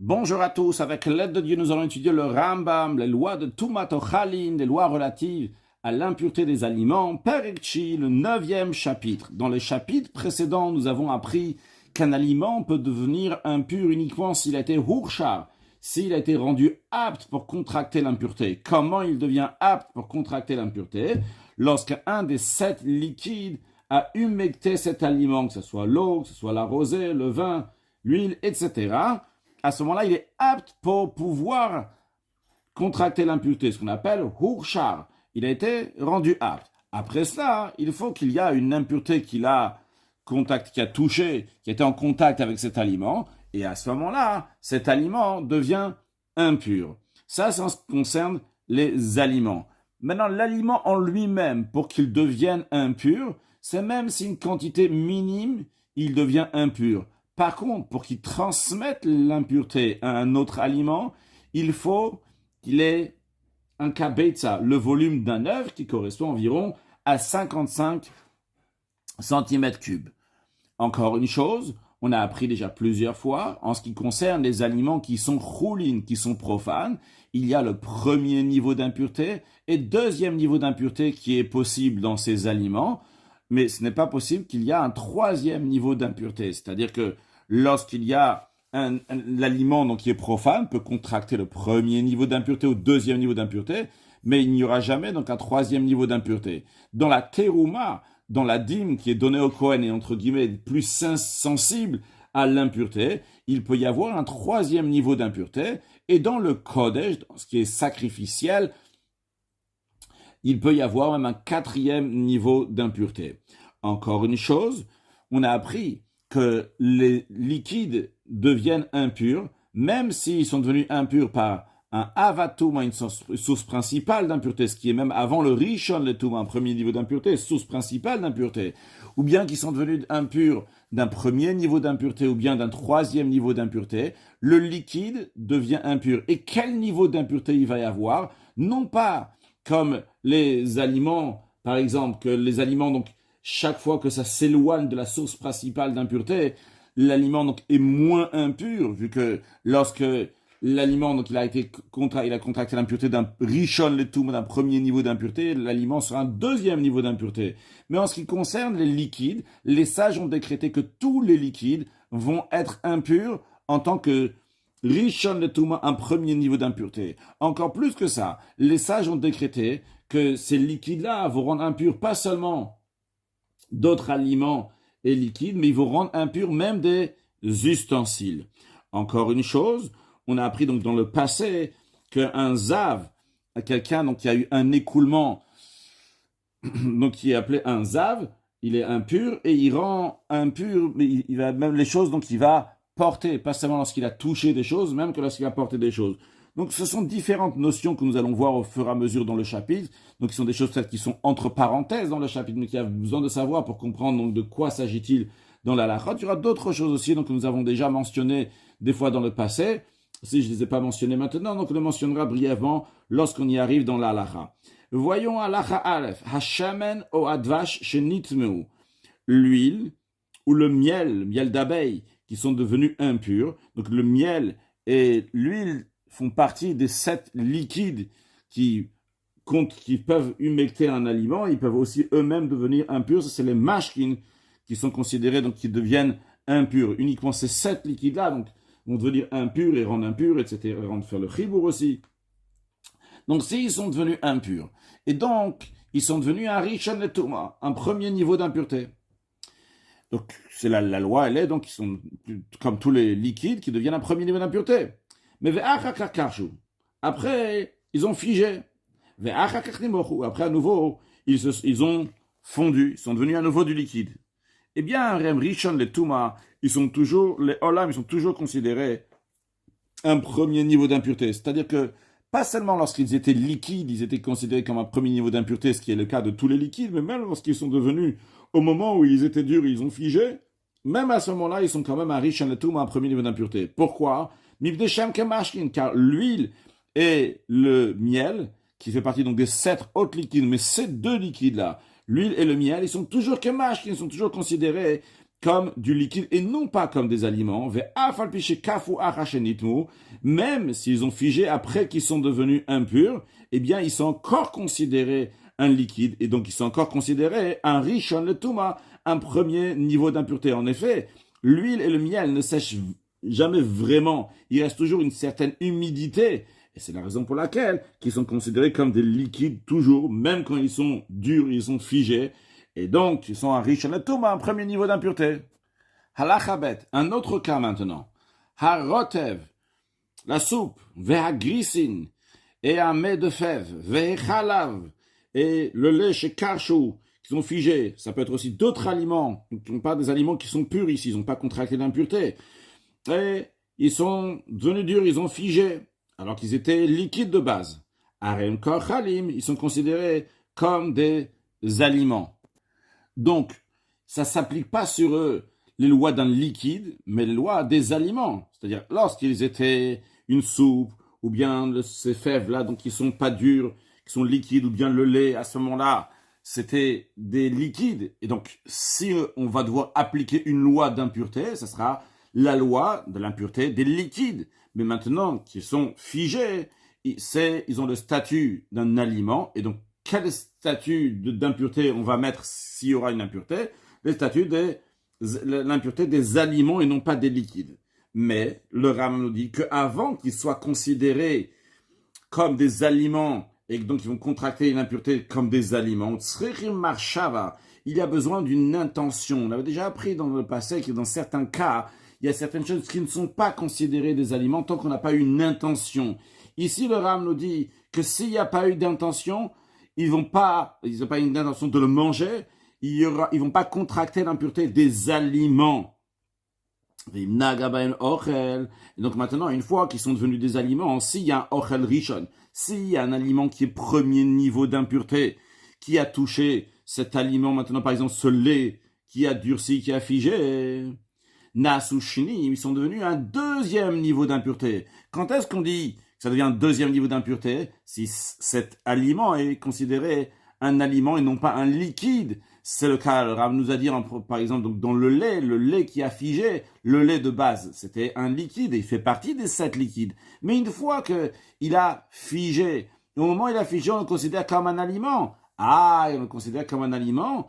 Bonjour à tous, avec l'aide de Dieu, nous allons étudier le Rambam, les lois de Tumat Ochalin, les lois relatives à l'impureté des aliments, Perek Shi, le 9e chapitre. Dans les chapitres précédents, nous avons appris qu'un aliment peut devenir impur uniquement s'il a été hurchar, s'il a été rendu apte pour contracter l'impureté. Comment il devient apte pour contracter l'impureté? Lorsqu'un des 7 liquides a humecté cet aliment, que ce soit l'eau, que ce soit la rosée, le vin, l'huile, etc., à ce moment-là, il est apte pour pouvoir contracter l'impureté, ce qu'on appelle hurchar. Il a été rendu apte. Après cela, il faut qu'il y ait une impureté qui a touché, qui était en contact avec cet aliment, et à ce moment-là, cet aliment devient impur. Ça en ce qui concerne les aliments. Maintenant, l'aliment en lui-même, pour qu'il devienne impur, c'est même si une quantité minime, il devient impur. Par contre, pour qu'il transmette l'impureté à un autre aliment, il faut qu'il ait un kabetza, le volume d'un œuf qui correspond environ à 55 cm3. Encore une chose, on a appris déjà plusieurs fois, en ce qui concerne les aliments qui sont choulines, qui sont profanes, il y a le premier niveau d'impureté et deuxième niveau d'impureté qui est possible dans ces aliments, mais ce n'est pas possible qu'il y ait un troisième niveau d'impureté, c'est-à-dire que lorsqu'il y a l'aliment qui est profane, peut contracter le premier niveau d'impureté ou deuxième niveau d'impureté, mais il n'y aura jamais un troisième niveau d'impureté. Dans la terouma, dans la dîme qui est donnée au Kohen et entre guillemets plus sensible à l'impureté, il peut y avoir un troisième niveau d'impureté, et dans le Kodesh, dans ce qui est sacrificiel, il peut y avoir même un quatrième niveau d'impureté. Encore une chose, on a appris que les liquides deviennent impurs, même s'ils sont devenus impurs par un avatum, une source principale d'impureté, ce qui est même avant le rishon letum, un premier niveau d'impureté, source principale d'impureté, ou bien qu'ils sont devenus impurs d'un premier niveau d'impureté ou bien d'un troisième niveau d'impureté, le liquide devient impur. Et quel niveau d'impureté il va y avoir? Non pas comme les aliments, par exemple, que les aliments, donc, chaque fois que ça s'éloigne de la source principale d'impureté, l'aliment est moins impur, vu que lorsque l'aliment il a contracté l'impureté d'un rishon letum, d'un premier niveau d'impureté, l'aliment sera un deuxième niveau d'impureté. Mais en ce qui concerne les liquides, les sages ont décrété que tous les liquides vont être impurs en tant que rishon letum, un premier niveau d'impureté. Encore plus que ça, les sages ont décrété que ces liquides-là vont rendre impurs pas seulement d'autres aliments et liquides, mais ils vont rendre impurs même des ustensiles. Encore une chose, on a appris donc dans le passé qu'un zav, quelqu'un qui a eu un écoulement, donc qui est appelé un zav, il est impur et il rend impur, mais il va même les choses, donc il va porter, pas seulement lorsqu'il a touché des choses, même que lorsqu'il a porté des choses. Donc ce sont différentes notions que nous allons voir au fur et à mesure dans le chapitre, donc ce sont des choses peut-être qui sont entre parenthèses dans le chapitre, mais qui a besoin de savoir pour comprendre donc de quoi s'agit-il dans la halakha. Il y aura d'autres choses aussi donc, que nous avons déjà mentionnées des fois dans le passé. Si je ne les ai pas mentionnées maintenant, donc on les mentionnera brièvement lorsqu'on y arrive dans la halakha. Voyons halakha aleph, hashamen o advash shenitmeu, l'huile ou le miel d'abeille qui sont devenus impurs. Donc le miel et l'huile font partie des 7 liquides qui peuvent humecter un aliment. Ils peuvent aussi eux-mêmes devenir impurs. Ça, c'est les mashkin qui sont considérés, donc qui deviennent impurs. Uniquement ces 7 liquides-là donc, vont devenir impurs et rendre impurs, etc. Et rendre faire le chibour aussi. Donc, s'ils sont devenus impurs, et donc, ils sont devenus un rishon letuma, un premier niveau d'impureté. Donc, c'est la loi, elle est, donc, ils sont comme tous les liquides qui deviennent un premier niveau d'impureté. Mais après, ils ont figé. Après, à nouveau, ils ont fondu, ils sont devenus à nouveau du liquide. Eh bien, Rem Rishon, les Touma, les Olam, ils sont toujours considérés un premier niveau d'impureté. C'est-à-dire que, pas seulement lorsqu'ils étaient liquides, ils étaient considérés comme un premier niveau d'impureté, ce qui est le cas de tous les liquides, mais même lorsqu'ils sont devenus, au moment où ils étaient durs, ils ont figé, même à ce moment-là, ils sont quand même un Rishon, les Touma, un premier niveau d'impureté. Pourquoi? Car l'huile et le miel, qui fait partie donc des 7 autres liquides, mais ces 2 liquides-là, l'huile et le miel, ils sont toujours kemashkin, ils sont toujours considérés comme du liquide et non pas comme des aliments. Même s'ils ont figé après qu'ils sont devenus impurs, eh bien, ils sont encore considérés un liquide et donc ils sont encore considérés un rishon le tuma, un premier niveau d'impureté. En effet, l'huile et le miel ne sèchent jamais vraiment. Il reste toujours une certaine humidité. Et c'est la raison pour laquelle ils sont considérés comme des liquides toujours, même quand ils sont durs, ils sont figés. Et donc, ils sont un rishon le tuma, un premier niveau d'impureté. Halachabet, un autre cas maintenant. Harotev, la soupe, vehagrisin, et un mets de fèves, vehechalav, et le lait chez Karchou, qui sont figés. Ça peut être aussi d'autres aliments, qui ne sont pas des aliments qui sont purs ici, ils n'ont pas contracté d'impureté. Et ils sont devenus durs, ils ont figé, alors qu'ils étaient liquides de base. Arem korchalim, ils sont considérés comme des aliments. Donc, ça ne s'applique pas sur eux les lois d'un liquide, mais les lois des aliments. C'est-à-dire, lorsqu'ils étaient une soupe, ou bien ces fèves-là, donc qui sont pas dures, qui sont liquides, ou bien le lait, à ce moment-là, c'était des liquides. Et donc, si on va devoir appliquer une loi d'impureté, ça sera la loi de l'impureté des liquides. Mais maintenant, qu'ils sont figés, ils ont le statut d'un aliment, et donc, quel statut d'impureté on va mettre s'il y aura une impureté? Le statut de l'impureté des aliments et non pas des liquides. Mais le Rambam nous dit qu'avant qu'ils soient considérés comme des aliments et donc ils vont contracter une impureté comme des aliments, il y a besoin d'une intention. On avait déjà appris dans le passé que dans certains cas, il y a certaines choses qui ne sont pas considérées des aliments tant qu'on n'a pas eu une intention. Ici, le Rambam nous dit que s'il n'y a pas eu d'intention, ils n'ont pas une intention de le manger, ils vont pas contracter l'impureté des aliments. Et donc maintenant, une fois qu'ils sont devenus des aliments, s'il y a un ochel rishon, s'il y a un aliment qui est premier niveau d'impureté, qui a touché cet aliment, maintenant par exemple ce lait qui a durci, qui a figé, nasushini, ils sont devenus un deuxième niveau d'impureté. Quand est-ce qu'on dit que ça devient un deuxième niveau d'impureté? Si cet aliment est considéré un aliment et non pas un liquide. C'est le cas, le Rav nous a dit, par exemple, donc dans le lait qui a figé, le lait de base, c'était un liquide, et il fait partie des 7 liquides. Mais une fois qu'il a figé, au moment où il a figé, on le considère comme un aliment. Ah, on le considère comme un aliment.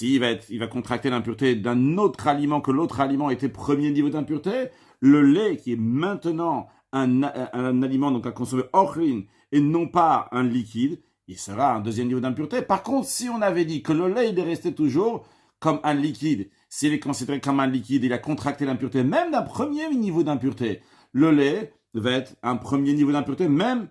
Il va contracter l'impureté d'un autre aliment, que l'autre aliment était premier niveau d'impureté, le lait qui est maintenant un aliment, donc à consommer ochlin, et non pas un liquide, il sera un deuxième niveau d'impureté. Par contre, si on avait dit que le lait, il est resté toujours comme un liquide, s'il est considéré comme un liquide, il a contracté l'impureté, même d'un premier niveau d'impureté, le lait va être un premier niveau d'impureté, même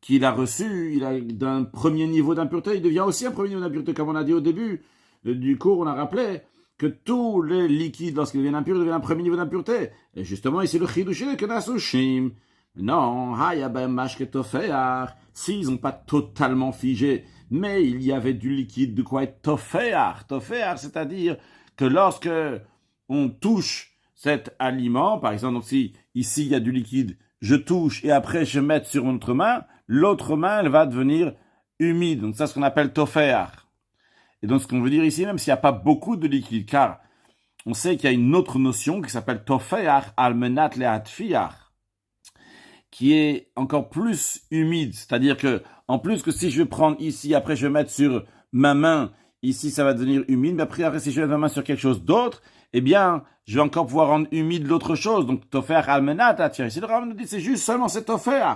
qu'il a reçu, d'un premier niveau d'impureté, il devient aussi un premier niveau d'impureté, comme on a dit au début du cours, on a rappelé que tous les liquides, lorsqu'ils deviennent impurs, deviennent un premier niveau d'impureté. Et justement, ici, le chidushé que nasushim. Non, s'ils n'ont pas totalement figé, mais il y avait du liquide, de quoi être toféar. Toféar, c'est-à-dire que lorsque on touche cet aliment, par exemple, donc si ici il y a du liquide, je touche et après je mets sur notre main, l'autre main, elle va devenir humide. Donc ça, c'est ce qu'on appelle toféar. Et donc ce qu'on veut dire ici, même s'il n'y a pas beaucoup de liquide, car on sait qu'il y a une autre notion qui s'appelle toféar, almenat leatfiar, qui est encore plus humide, c'est-à-dire que, en plus que si je vais prendre ici, après je vais mettre sur ma main, ici ça va devenir humide, mais après si je vais mettre ma main sur quelque chose d'autre, eh bien, je vais encore pouvoir rendre humide l'autre chose, donc tofer almenat attir. Ici le Rav nous dit, c'est juste seulement cet tofer.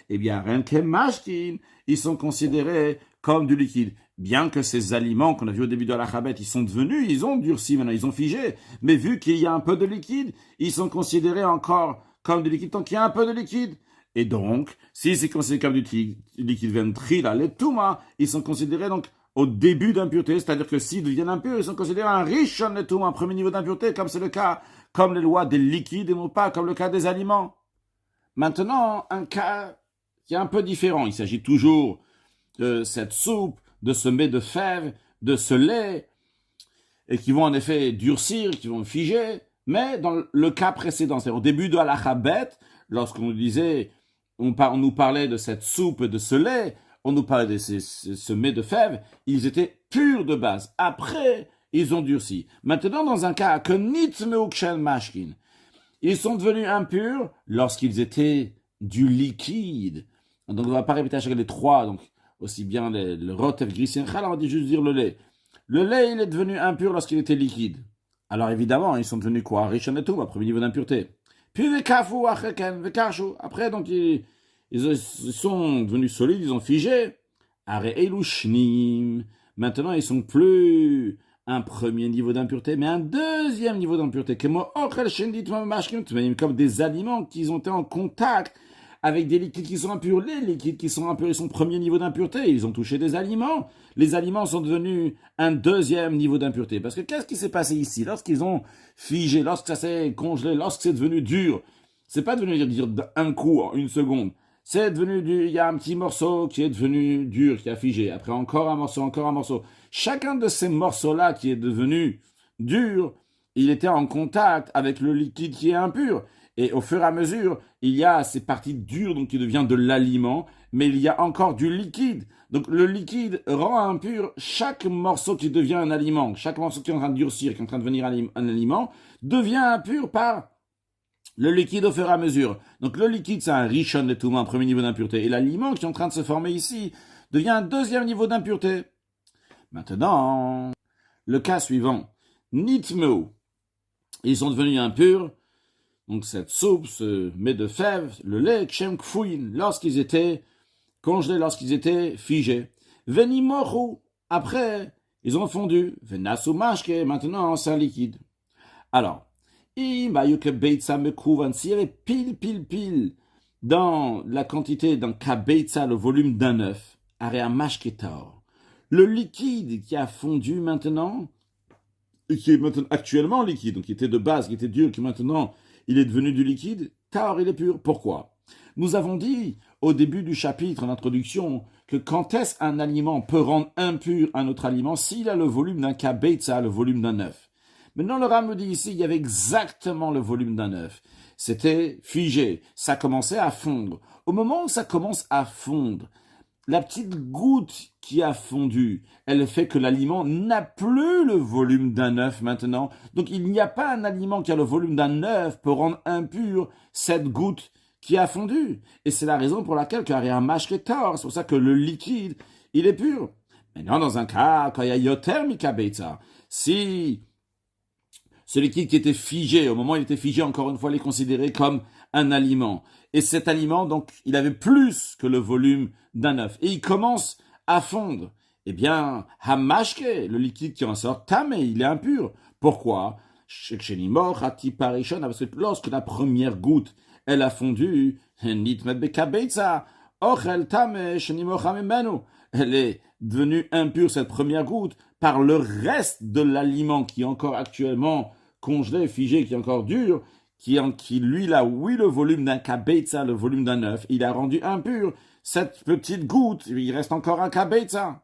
Eh bien, rien que mashkin, ils sont considérés comme du liquide. Bien que ces aliments qu'on a vu au début de la chabet, ils sont devenus, ils ont durci maintenant, ils ont figé, mais vu qu'il y a un peu de liquide, ils sont considérés encore comme du liquide, tant qu'il y a un peu de liquide. Et donc, si c'est considéré comme du liquide ventrila, les touma, ils sont considérés donc au début d'impureté, c'est-à-dire que s'ils deviennent impurs, ils sont considérés un rishon les touma, un premier niveau d'impureté, comme c'est le cas, comme les lois des liquides et non pas comme le cas des aliments. Maintenant, un cas qui est un peu différent. Il s'agit toujours de cette soupe, de ce mets de fèves, de ce lait, et qui vont en effet durcir, qui vont figer. Mais dans le cas précédent, c'est-à-dire au début de la chabet, lorsqu'on nous disait, on nous parlait de cette soupe et de ce lait, on nous parlait de ce mets de fèves, ils étaient purs de base. Après, ils ont durci. Maintenant, dans un cas que nitmeu kshen mashkin, ils sont devenus impurs lorsqu'ils étaient du liquide. Donc, on ne va pas répéter à chacun les trois, donc aussi bien le rotef grisinchal, on va juste dire le lait. Le lait, il est devenu impur lorsqu'il était liquide. Alors évidemment, ils sont devenus quoi? Rishon et tout, premier niveau d'impureté. Puis vekafu acheken, vekashu. Après, donc, ils sont devenus solides, ils ont figé. Are elu shnim. Maintenant, ils sont plus un premier niveau d'impureté, mais un deuxième niveau d'impureté, comme des aliments qui ont été en contact avec des liquides qui sont impurs. Les liquides qui sont impurs, ils sont premier niveau d'impureté, ils ont touché des aliments. Les aliments sont devenus un deuxième niveau d'impureté. Parce que qu'est-ce qui s'est passé ici? Lorsqu'ils ont figé, lorsque ça s'est congelé, lorsque c'est devenu dur, c'est pas devenu dire d'un coup, en une seconde. C'est devenu il y a un petit morceau qui est devenu dur, qui a figé. Après, encore un morceau, encore un morceau. Chacun de ces morceaux-là qui est devenu dur, il était en contact avec le liquide qui est impur. Et au fur et à mesure, il y a ces parties dures donc qui devient de l'aliment, mais il y a encore du liquide. Donc le liquide rend impur chaque morceau qui devient un aliment. Chaque morceau qui est en train de durcir, qui est en train de devenir un aliment, devient impur par le liquide au fur et à mesure. Donc le liquide, c'est un rishon de tout, un premier niveau d'impureté. Et l'aliment qui est en train de se former ici devient un deuxième niveau d'impureté. Maintenant, le cas suivant. Nitmeu. Ils sont devenus impurs. Donc cette soupe, ce mets de fèves, le lait, kshem kfouin, lorsqu'ils étaient congelés, lorsqu'ils étaient figés. Venimoru. Après, ils ont fondu. Venasu mashke. Maintenant, c'est un liquide. Alors, s'il y avait pile dans la quantité, dans kabeitsa, le volume d'un œuf, area mashketar, le liquide qui a fondu maintenant, et qui est maintenant actuellement liquide, donc qui était de base, qui était dur, qui maintenant il est devenu du liquide, tar il est pur. Pourquoi? Nous avons dit au début du chapitre, en introduction, que quand est-ce un aliment peut rendre impur un autre aliment s'il a le volume d'un kabeitsa, le volume d'un œuf. Maintenant, le Ram nous dit ici, il y avait exactement le volume d'un œuf. C'était figé, ça commençait à fondre. Au moment où ça commence à fondre, la petite goutte qui a fondu, elle fait que l'aliment n'a plus le volume d'un œuf maintenant. Donc il n'y a pas un aliment qui a le volume d'un œuf pour rendre impur cette goutte qui a fondu. Et c'est la raison pour laquelle il y a un mashketor, c'est pour ça que le liquide, il est pur. Maintenant, dans un cas, quand il y a yoter mikabeitza, si ce liquide qui était figé, au moment où il était figé, encore une fois, il est considéré comme un aliment. Et cet aliment, donc, il avait plus que le volume d'un œuf. Et il commence à fondre. Eh bien, hamashke, le liquide qui en sort, tamé, il est impur. Pourquoi? Parce que lorsque la première goutte, elle a fondu, elle est devenue impure, cette première goutte, par le reste de l'aliment qui est encore actuellement congelé, figé, qui est encore dur, qui lui, là, oui, le volume d'un kabeitza, le volume d'un œuf, il a rendu impur cette petite goutte, il reste encore un kabeitza.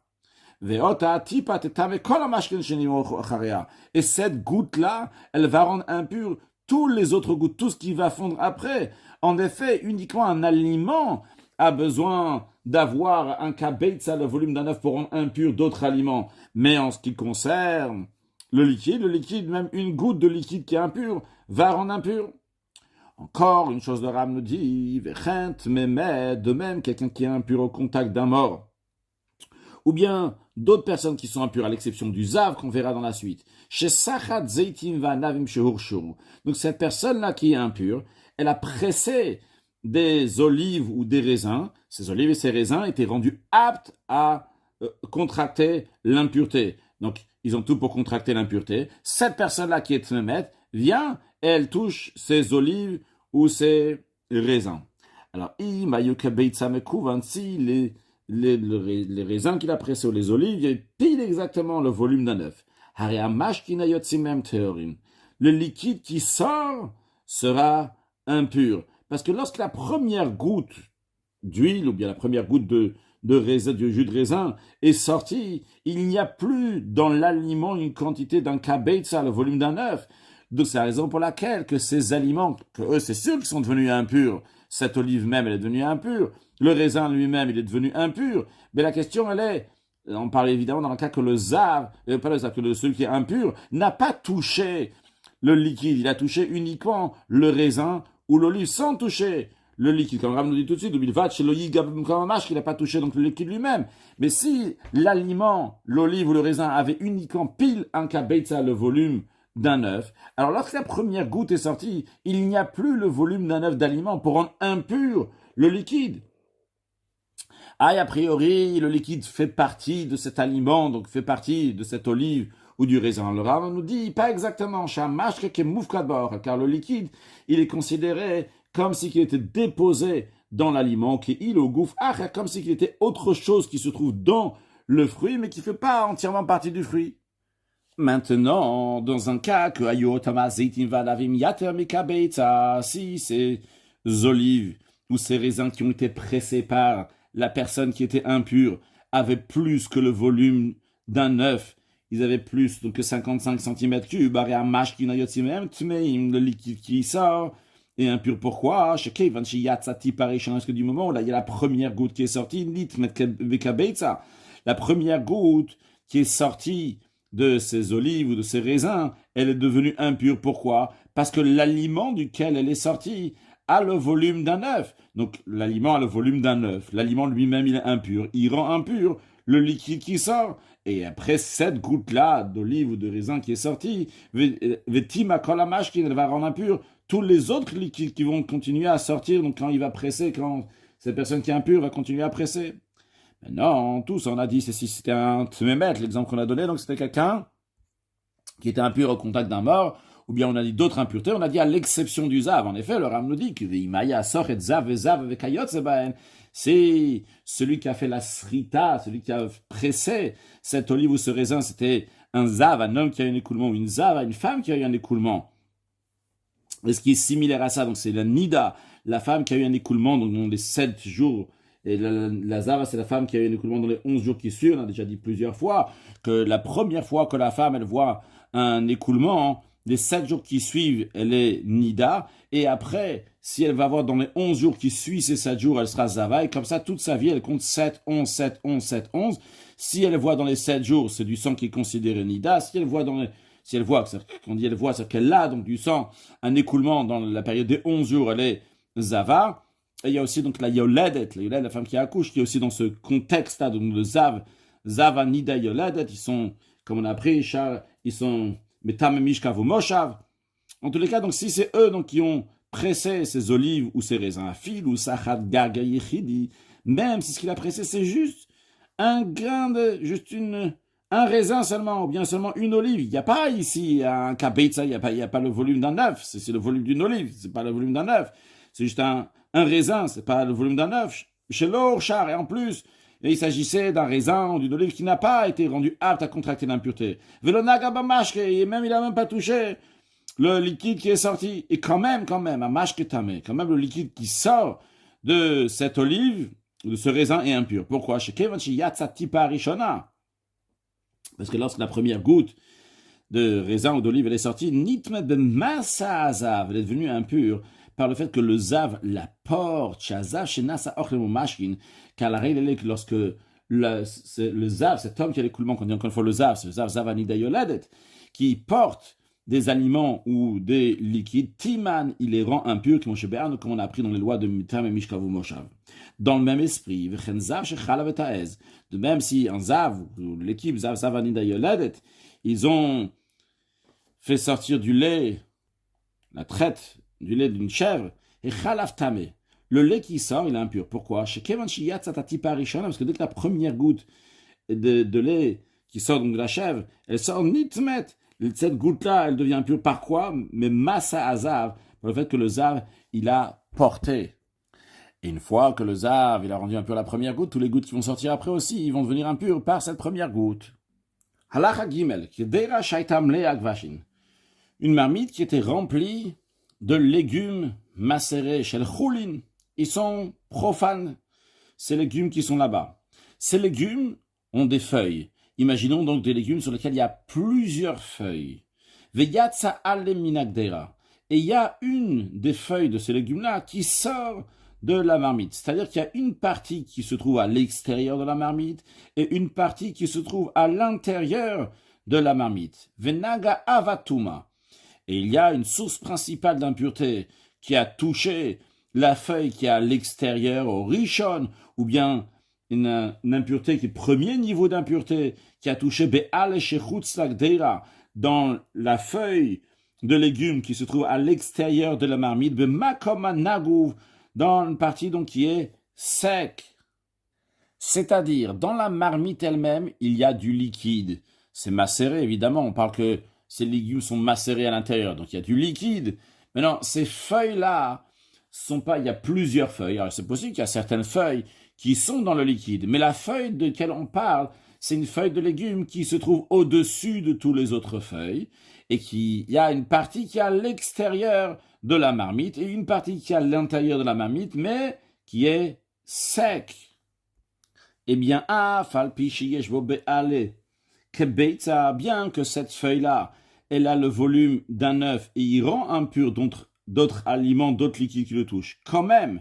Et cette goutte-là, elle va rendre impur tous les autres gouttes, tout ce qui va fondre après. En effet, uniquement un aliment a besoin d'avoir un kabeitza, le volume d'un œuf, pour rendre impur d'autres aliments. Mais en ce qui concerne le liquide, même une goutte de liquide qui est impur, va rendre impur. Encore une chose, le Ram nous dit, de même, quelqu'un qui est impur au contact d'un mort, ou bien d'autres personnes qui sont impures, à l'exception du zav qu'on verra dans la suite. Donc cette personne-là qui est impure, elle a pressé des olives ou des raisins. Ces olives et ces raisins étaient rendus aptes à contracter l'impureté. Donc, ils ont tout pour contracter l'impureté. Cette personne-là qui est tmemet vient et elle touche ces olives ou ces raisins. Alors, si les raisins qu'il a pressés ou les olives, il y a pile exactement le volume d'un œuf. Le liquide qui sort sera impur. Parce que lorsque la première goutte d'huile ou bien la première goutte de raisin, du jus de raisin est sortie, il n'y a plus dans l'aliment une quantité d'un kabeitza, le volume d'un œuf. Donc c'est la raison pour laquelle que ces aliments, que eux c'est sûr qu'ils sont devenus impurs, cette olive même elle est devenue impure, le raisin lui-même il est devenu impur, mais la question elle est, On parle évidemment dans le cas que le zav, pas le zav, que celui qui est impur, n'a pas touché le liquide, il a touché uniquement le raisin ou l'olive sans toucher le liquide. Comme Rav nous dit tout de suite, qu'il n'a pas touché donc le liquide lui-même. Mais si l'aliment, l'olive ou le raisin avait uniquement pile un kabeitza, le volume d'un œuf, alors lorsque la première goutte est sortie, il n'y a plus le volume d'un œuf d'aliment pour rendre impur le liquide. A priori, le liquide fait partie de cet aliment, donc fait partie de cette olive ou du raisin. Le Rav nous dit pas exactement, car le liquide, il est considéré comme s'il était déposé dans l'aliment, qui est au gouffre, comme s'il était autre chose qui se trouve dans le fruit, mais qui ne fait pas entièrement partie du fruit. Maintenant, dans un cas que si ces olives ou ces raisins qui ont été pressés par la personne qui était impure avaient plus que le volume d'un œuf, ils avaient plus donc que 55 cm3, le liquide qui sort est impur. Pourquoi? Parce que du moment où là, il y a la première goutte qui est sortie, la première goutte qui est sortie de ces olives ou de ces raisins, elle est devenue impure. Pourquoi? Parce que l'aliment duquel elle est sortie a le volume d'un œuf. Donc l'aliment a le volume d'un œuf. L'aliment lui-même, il est impur. Il rend impur le liquide qui sort. Et après cette goutte-là d'olive ou de raisin qui est sortie, Vetima Kolamash qui va rendre impur tous les autres liquides qui vont continuer à sortir. Donc quand il va presser, quand cette personne qui est impure va continuer à presser. Mais non, tous on a dit, si c'était un tmémet, l'exemple qu'on a donné, donc c'était quelqu'un qui était impur au contact d'un mort, ou bien on a dit d'autres impuretés, on a dit à l'exception du zav. En effet, le Ram nous dit que c'est celui qui a fait la srita, celui qui a pressé cette olive ou ce raisin, c'était un zav, un homme qui a eu un écoulement, ou une zav, une femme qui a eu un écoulement. Et ce qui est similaire à ça, donc c'est la nida, la femme qui a eu un écoulement, donc dans les 7 jours. Et la zava, c'est la femme qui a eu un écoulement dans les 11 jours qui suivent. On a déjà dit plusieurs fois que la première fois que la femme, elle voit un écoulement, les 7 jours qui suivent, elle est nida. Et après, si elle va voir dans les 11 jours qui suivent ces 7 jours, elle sera zava. Et comme ça, toute sa vie, elle compte 7, 11, 7, 11, 7, 11. Si elle voit dans les 7 jours, c'est du sang qui est considéré nida. Si elle voit quand on dit elle voit, c'est qu'elle a donc du sang, un écoulement dans la période des 11 jours, elle est zava. Et il y a aussi donc la yoledet, la femme qui accouche, qui est aussi dans ce contexte-là, donc le zava nida yoledet, ils sont, comme on a appris, ils sont metam mishkav ou moshav. En tous les cas, donc si c'est eux donc qui ont pressé ces olives ou ces raisins à fil ou sachat gaga yichidi, même si ce qu'il a pressé c'est juste un grain un raisin seulement, ou bien seulement une olive. Il n'y a pas ici un kabeitza, il n'y a pas le volume d'un œuf, c'est le volume d'une olive, c'est pas le volume d'un œuf. C'est juste un raisin, c'est pas le volume d'un œuf. Chez l'orchar, et en plus, il s'agissait d'un raisin ou d'une olive qui n'a pas été rendu apte à contracter l'impureté. Et même, il n'a même pas touché le liquide qui est sorti. Et quand même, à mashketame, quand même le liquide qui sort de cette olive, de ce raisin est impur. Pourquoi? Parce que lorsque la première goutte de raisin ou d'olive elle est sortie, nitmet de massa azav, elle est devenue impure par le fait que le zav la porte, car la règle est que lorsque le zav, cet homme qui a l'écoulement, qu'on dit encore une fois le zav, c'est le zav zavanida yoladet, qui porte des aliments ou des liquides, timan, il les rend impurs, comme on a appris dans les lois de Mitam et Mishkav ou Moshav. Dans le même esprit, de même si un zav, ou l'équipe zav zavanida yoladet, ils ont fait sortir du lait, la traite du lait d'une chèvre, et chalav tameh. Le lait qui sort, il est impur. Pourquoi? Parce que dès que la première goutte de lait qui sort donc de la chèvre, elle sort nitmet. Cette goutte-là, elle devient impure par quoi? Mais massa azav, par le fait que le zav, il a porté. Et une fois que le zav, il a rendu impur la première goutte, tous les gouttes qui vont sortir après aussi, ils vont devenir impurs par cette première goutte. Halacha gimel, kedera shaitam le'agvashin. Une marmite qui était remplie de légumes macérés chez le choulin. Ils sont profanes, ces légumes qui sont là-bas. Ces légumes ont des feuilles. Imaginons donc des légumes sur lesquels il y a plusieurs feuilles. Veyatsa ale minagdera. Et il y a une des feuilles de ces légumes-là qui sort de la marmite. C'est-à-dire qu'il y a une partie qui se trouve à l'extérieur de la marmite et une partie qui se trouve à l'intérieur de la marmite. Venaga avatuma. Et il y a une source principale d'impureté qui a touché la feuille qui est à l'extérieur, au rishon, ou bien une impureté qui est premier niveau d'impureté, qui a touché be'ale shechutz lagdeira, dans la feuille de légumes qui se trouve à l'extérieur de la marmite, be'makoma nagouv, dans une partie donc qui est sec. C'est-à-dire, dans la marmite elle-même, il y a du liquide. C'est macéré, évidemment. On parle que ces légumes sont macérés à l'intérieur, donc il y a du liquide. Maintenant, ces feuilles-là sont pas... Il y a plusieurs feuilles. Alors, c'est possible qu'il y a certaines feuilles qui sont dans le liquide, mais la feuille de laquelle on parle, c'est une feuille de légumes qui se trouve au-dessus de toutes les autres feuilles, et il y a une partie qui est à l'extérieur de la marmite, et une partie qui est à l'intérieur de la marmite, mais qui est sec. Eh bien, bien que cette feuille-là, elle a le volume d'un œuf et il rend impur d'autres aliments, d'autres liquides qui le touchent. Quand même,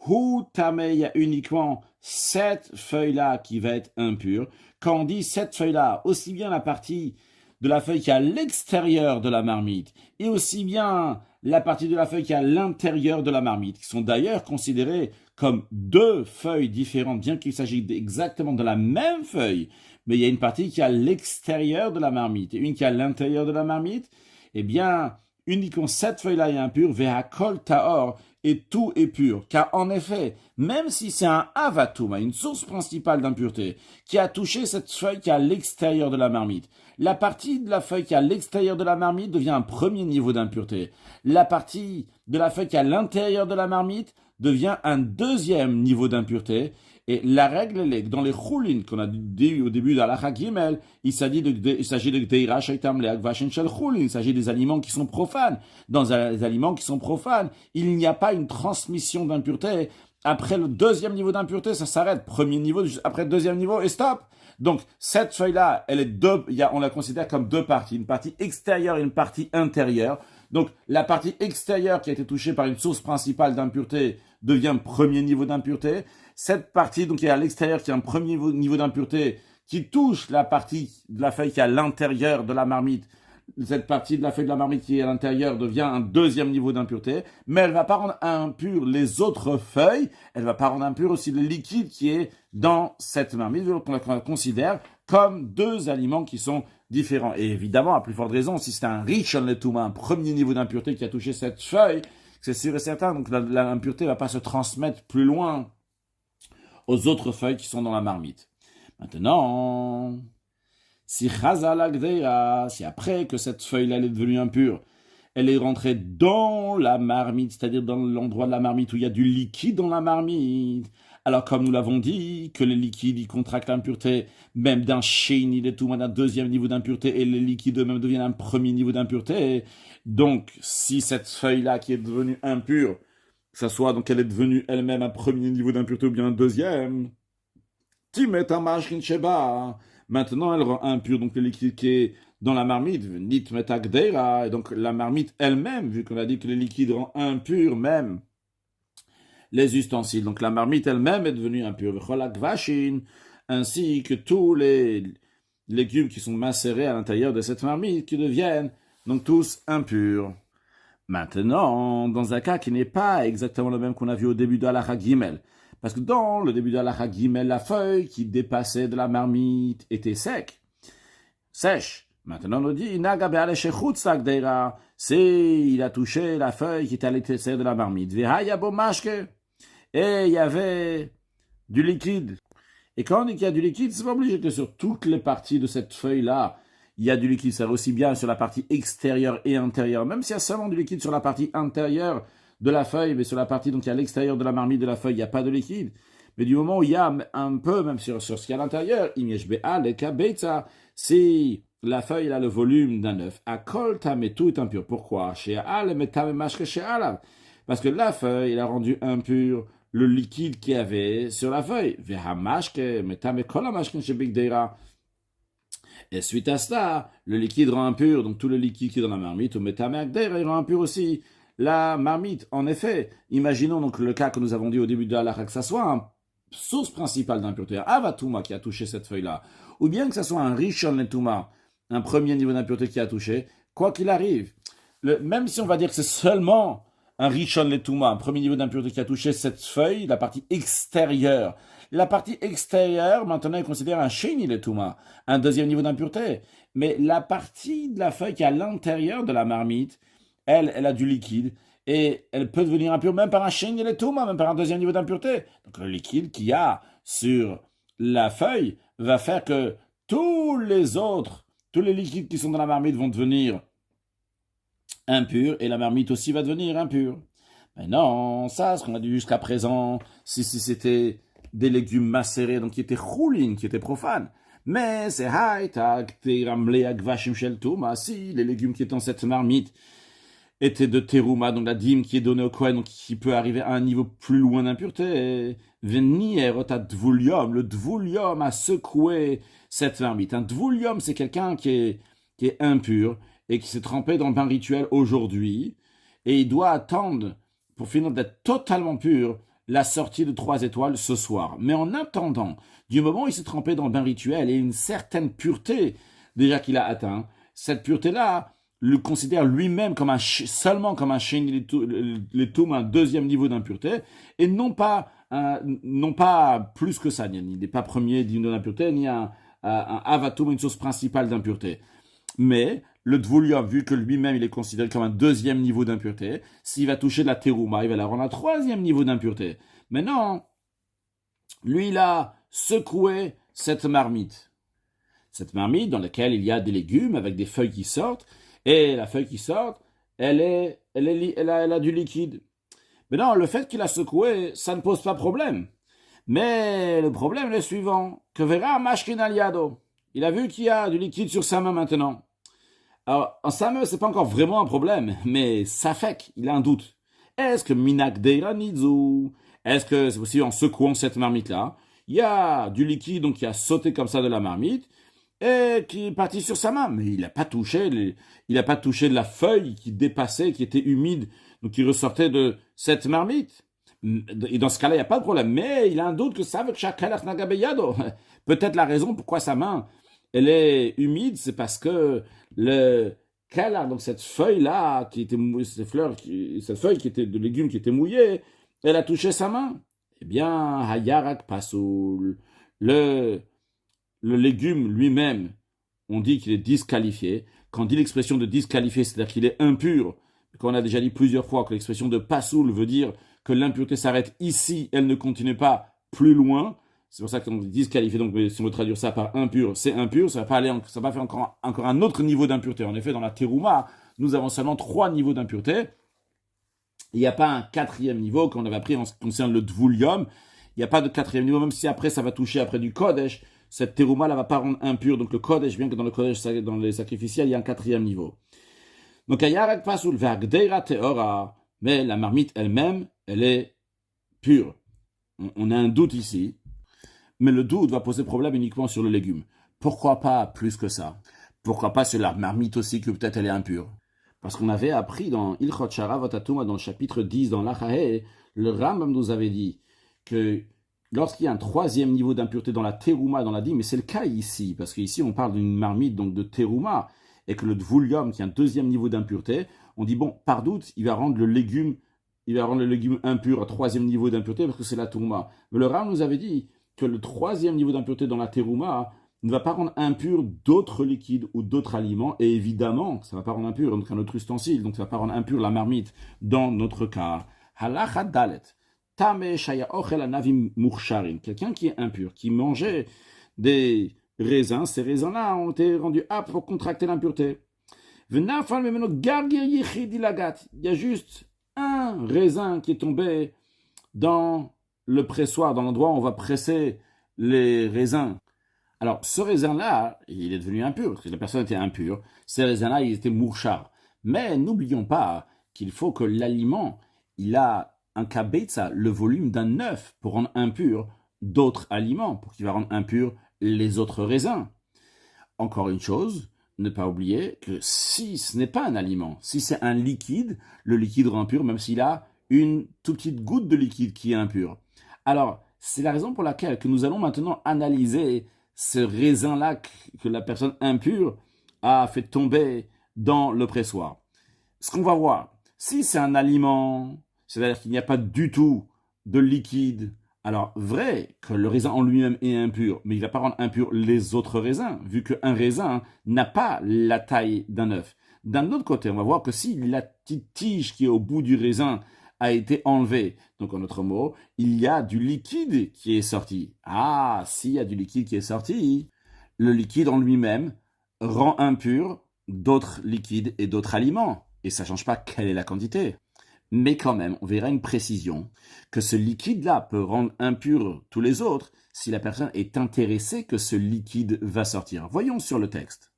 il y a uniquement cette feuille-là qui va être impure. Quand on dit cette feuille-là, aussi bien la partie de la feuille qui est à l'extérieur de la marmite et aussi bien la partie de la feuille qui est à l'intérieur de la marmite, qui sont d'ailleurs considérées comme deux feuilles différentes, bien qu'il s'agisse exactement de la même feuille, mais il y a une partie qui est à l'extérieur de la marmite et une qui est à l'intérieur de la marmite, eh bien, uniquement cette feuille-là est impure, ve'hakol ta'or, et tout est pur. Car en effet, même si c'est un avatuma, une source principale d'impureté, qui a touché cette feuille qui est à l'extérieur de la marmite, la partie de la feuille qui est à l'extérieur de la marmite devient un premier niveau d'impureté. La partie de la feuille qui est à l'intérieur de la marmite devient un deuxième niveau d'impureté. Et la règle, elle est que dans les choulin qu'on a dit au début de l'Alacha Gimel, il s'agit de Gdeira Shaitam Leak Vashin Shel Choulin, il s'agit des aliments qui sont profanes. Dans les aliments qui sont profanes, il n'y a pas une transmission d'impureté. Après le deuxième niveau d'impureté, ça s'arrête. Premier niveau, après le deuxième niveau, et stop. Donc, cette feuille-là, on la considère comme deux parties. Une partie extérieure et une partie intérieure. Donc, la partie extérieure qui a été touchée par une source principale d'impureté devient premier niveau d'impureté. Cette partie, donc, qui est à l'extérieur, qui est un premier niveau d'impureté, qui touche la partie de la feuille qui est à l'intérieur de la marmite. Cette partie de la feuille de la marmite qui est à l'intérieur devient un deuxième niveau d'impureté, mais elle va pas rendre impur les autres feuilles, elle va pas rendre impur aussi le liquide qui est dans cette marmite, qu'on la considère comme deux aliments qui sont différents. Et évidemment, à plus forte raison, si c'est un rishon letuma, un premier niveau d'impureté qui a touché cette feuille, c'est sûr et certain, donc l'impureté va pas se transmettre plus loin aux autres feuilles qui sont dans la marmite. Maintenant, si si après que cette feuille-là est devenue impure, elle est rentrée dans la marmite, c'est-à-dire dans l'endroit de la marmite où il y a du liquide dans la marmite. Alors, comme nous l'avons dit, que les liquides, ils contractent l'impureté, même d'un chéni de tout, d'un deuxième niveau d'impureté, et les liquides eux-mêmes deviennent un premier niveau d'impureté. Donc, si cette feuille-là qui est devenue impure, que ça soit donc elle est devenue elle-même un premier niveau d'impureté ou bien un deuxième, maintenant elle rend impur donc le liquide qui est dans la marmite, nit metagdeira, et donc la marmite elle-même, vu qu'on a dit que le liquide rend impur même les ustensiles, donc la marmite elle-même est devenue impure, ainsi que tous les légumes qui sont macérés à l'intérieur de cette marmite qui deviennent donc tous impurs. Maintenant, dans un cas qui n'est pas exactement le même qu'on a vu au début de l'Alacha Gimel, parce que dans le début de l'Alacha Gimel, la feuille qui dépassait de la marmite était sèche. Maintenant, on nous dit, il a touché la feuille qui était à l'extérieur de la marmite. Et il y avait du liquide. Et quand on dit qu'il y a du liquide, c'est pas obligé que sur toutes les parties de cette feuille-là, il y a du liquide. Ça va aussi bien sur la partie extérieure et intérieure. Même s'il y a seulement du liquide sur la partie intérieure de la feuille, mais sur la partie donc à l'extérieur de la marmite de la feuille, il n'y a pas de liquide. Mais du moment où il y a un peu, même sur ce qu'il y a à l'intérieur, si la feuille a le volume d'un œuf, tout est impur. Pourquoi? Parce que la feuille, elle a rendu impur le liquide qu'il y avait sur la feuille. Et suite à cela, le liquide rend impur, donc tout le liquide qui est dans la marmite, il rend impur aussi la marmite. En effet, imaginons donc le cas que nous avons dit au début de la halakha, que ça soit une source principale d'impureté, un avatuma qui a touché cette feuille-là, ou bien que ça soit un rishon letuma, un premier niveau d'impureté qui a touché, quoi qu'il arrive, même si on va dire que c'est seulement un rishon letuma, un premier niveau d'impureté qui a touché cette feuille, la partie extérieure. La partie extérieure, maintenant, est considérée un sheni letuma, un deuxième niveau d'impureté. Mais la partie de la feuille qui est à l'intérieur de la marmite, elle a du liquide et elle peut devenir impure même par un sheni letuma, même par un deuxième niveau d'impureté. Donc le liquide qu'il y a sur la feuille va faire que tous les liquides qui sont dans la marmite vont devenir impurs et la marmite aussi va devenir impure. Mais non, ça, ce qu'on a dit jusqu'à présent, si c'était des légumes macérés, donc qui étaient choulin, qui étaient profanes. Mais c'est haïtak, teramle agvashim shel touma, si les légumes qui étaient dans cette marmite étaient de terouma, donc la dîme qui est donnée au Kohen, donc qui peut arriver à un niveau plus loin d'impureté. Venir à dvoulium, le dvoulium a secoué cette marmite. Un dvoulium, c'est quelqu'un qui est impur et qui s'est trempé dans le bain rituel aujourd'hui, et il doit attendre, pour finir d'être totalement pur, la sortie de 3 étoiles ce soir. Mais en attendant, du moment où il s'est trempé dans le bain rituel et une certaine pureté déjà qu'il a atteint, cette pureté-là le considère lui-même seulement comme un sheni letum, un deuxième niveau d'impureté, et non pas plus que ça. Il n'est pas premier niveau d'impureté, ni un avatum, une source principale d'impureté. Mais le dvoulium, vu que lui-même il est considéré comme un deuxième niveau d'impureté, s'il va toucher de la terouma, il va la rendre un troisième niveau d'impureté. Mais non, lui il a secoué cette marmite. Cette marmite dans laquelle il y a des légumes avec des feuilles qui sortent, et la feuille qui sort, elle a du liquide. Mais non, le fait qu'il a secoué, ça ne pose pas problème. Mais le problème est le suivant, que verra Mashkin Aliado. Il a vu qu'il y a du liquide sur sa main maintenant. Alors, en sa main, c'est pas encore vraiment un problème, mais ça fait qu'il a un doute. Est-ce que Minak Deira Nizu, est-ce que c'est possible en secouant cette marmite-là, il y a du liquide donc qui a sauté comme ça de la marmite et qui est parti sur sa main, mais il n'a pas touché de la feuille qui dépassait, qui était humide, donc qui ressortait de cette marmite. Et dans ce cas-là, il n'y a pas de problème. Mais il a un doute que ça veut que Nagabeyado. Peut-être la raison pourquoi sa main elle est humide, c'est parce que donc cette feuille-là, cette feuille qui était de légumes qui était mouillée, elle a touché sa main. Eh bien, Hayarak Pasoul, le légume lui-même, on dit qu'il est disqualifié. Quand on dit l'expression de disqualifié, c'est-à-dire qu'il est impur, quand on a déjà dit plusieurs fois que l'expression de Pasoul veut dire que l'impureté s'arrête ici, elle ne continue pas plus loin. C'est pour ça qu'on dit disqualifié. Donc, si on veut traduire ça par impur, c'est impur. Ça va pas faire encore un autre niveau d'impureté. En effet, dans la terouma, nous avons seulement 3 niveaux d'impureté. Il n'y a pas un 4e niveau qu'on avait appris en ce qui concerne le dvoulium. Il n'y a pas de 4e niveau, même si après ça va toucher après du kodesh. Cette terouma là va pas rendre impur. Donc le kodesh, bien que dans le kodesh, dans les sacrificiels, il y a un 4e niveau. Donc, ayarak pasul vagdeira teora. Mais la marmite elle-même, elle est pure. On a un doute ici. Mais le doute va poser problème uniquement sur le légume. Pourquoi pas plus que ça? Pourquoi pas sur la marmite aussi, que peut-être elle est impure? Parce qu'on avait appris dans Ilchot Sharavot Atuma, dans le chapitre 10, dans l'Achahe, le Rambam nous avait dit que lorsqu'il y a un 3e niveau d'impureté dans la terouma, dans la dîme, mais c'est le cas ici, parce qu'ici on parle d'une marmite donc de terouma, et que le dvoulium, qui est un 2e niveau d'impureté, on dit bon, par doute, il va rendre le légume impur, un 3e niveau d'impureté, parce que c'est la terouma. Mais le Rambam nous avait dit que le 3e niveau d'impureté dans la terouma ne va pas rendre impur d'autres liquides ou d'autres aliments, et évidemment, ça ne va pas rendre impur donc un autre ustensile, donc ça ne va pas rendre impur la marmite dans notre cas. Halacha dalet, tame shaya ochel anavim mursharim, quelqu'un qui est impur, qui mangeait des raisins, ces raisins-là ont été rendus aptes pour contracter l'impureté. Il y a juste un raisin qui est tombé dans le pressoir, dans l'endroit où on va presser les raisins. Alors, ce raisin-là, il est devenu impur, parce que la personne était impure. Ces raisins-là, ils étaient mourchars. Mais n'oublions pas qu'il faut que l'aliment, il a un kabetza, le volume d'un œuf, pour rendre impur d'autres aliments, pour qu'il va rendre impur les autres raisins. Encore une chose, ne pas oublier que si ce n'est pas un aliment, si c'est un liquide, le liquide rend impur même s'il a une toute petite goutte de liquide qui est impure. Alors, c'est la raison pour laquelle que nous allons maintenant analyser ce raisin-là que la personne impure a fait tomber dans le pressoir. Ce qu'on va voir, si c'est un aliment, c'est-à-dire qu'il n'y a pas du tout de liquide, alors vrai que le raisin en lui-même est impur, mais il ne va pas rendre impur les autres raisins, vu qu'un raisin n'a pas la taille d'un œuf. D'un autre côté, on va voir que si la petite tige qui est au bout du raisin a été enlevée, donc en d'autres mots, il y a du liquide qui est sorti. Ah, s'il y a du liquide qui est sorti, le liquide en lui-même rend impur d'autres liquides et d'autres aliments. Et ça ne change pas quelle est la quantité. Mais quand même, on verra une précision que ce liquide-là peut rendre impur tous les autres si la personne est intéressée que ce liquide va sortir. Voyons sur le texte.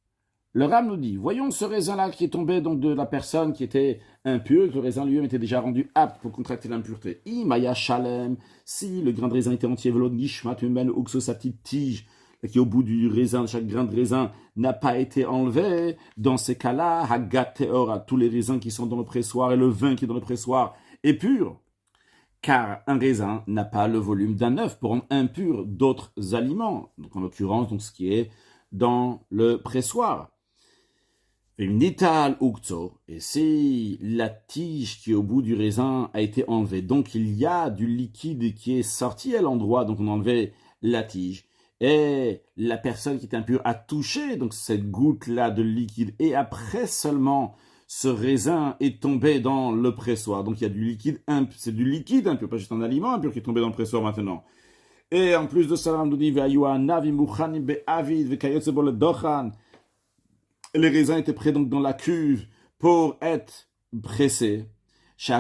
Le Ram nous dit, voyons ce raisin-là qui est tombé donc de la personne qui était impure, que le raisin lui-même était déjà rendu apte pour contracter l'impureté. Imaya shalem, si le grain de raisin était entier, velod gishmat humen uxo, sa petite tige, qui au bout du raisin, chaque grain de raisin n'a pas été enlevé, dans ces cas-là, hagat teora, tous les raisins qui sont dans le pressoir et le vin qui est dans le pressoir est pur. Car un raisin n'a pas le volume d'un œuf pour rendre impur d'autres aliments, donc en l'occurrence donc ce qui est dans le pressoir. Une nital ukzo, et si la tige qui est au bout du raisin a été enlevée, donc il y a du liquide qui est sorti à l'endroit, donc on a enlevé la tige, et la personne qui est impure a touché donc cette goutte-là de liquide, et après seulement ce raisin est tombé dans le pressoir, donc il y a du liquide impur, c'est du liquide impur, pas juste un aliment impur qui est tombé dans le pressoir maintenant. Et en plus de ça, on nous dit, les raisins étaient prêts donc dans la cuve pour être pressés. Si les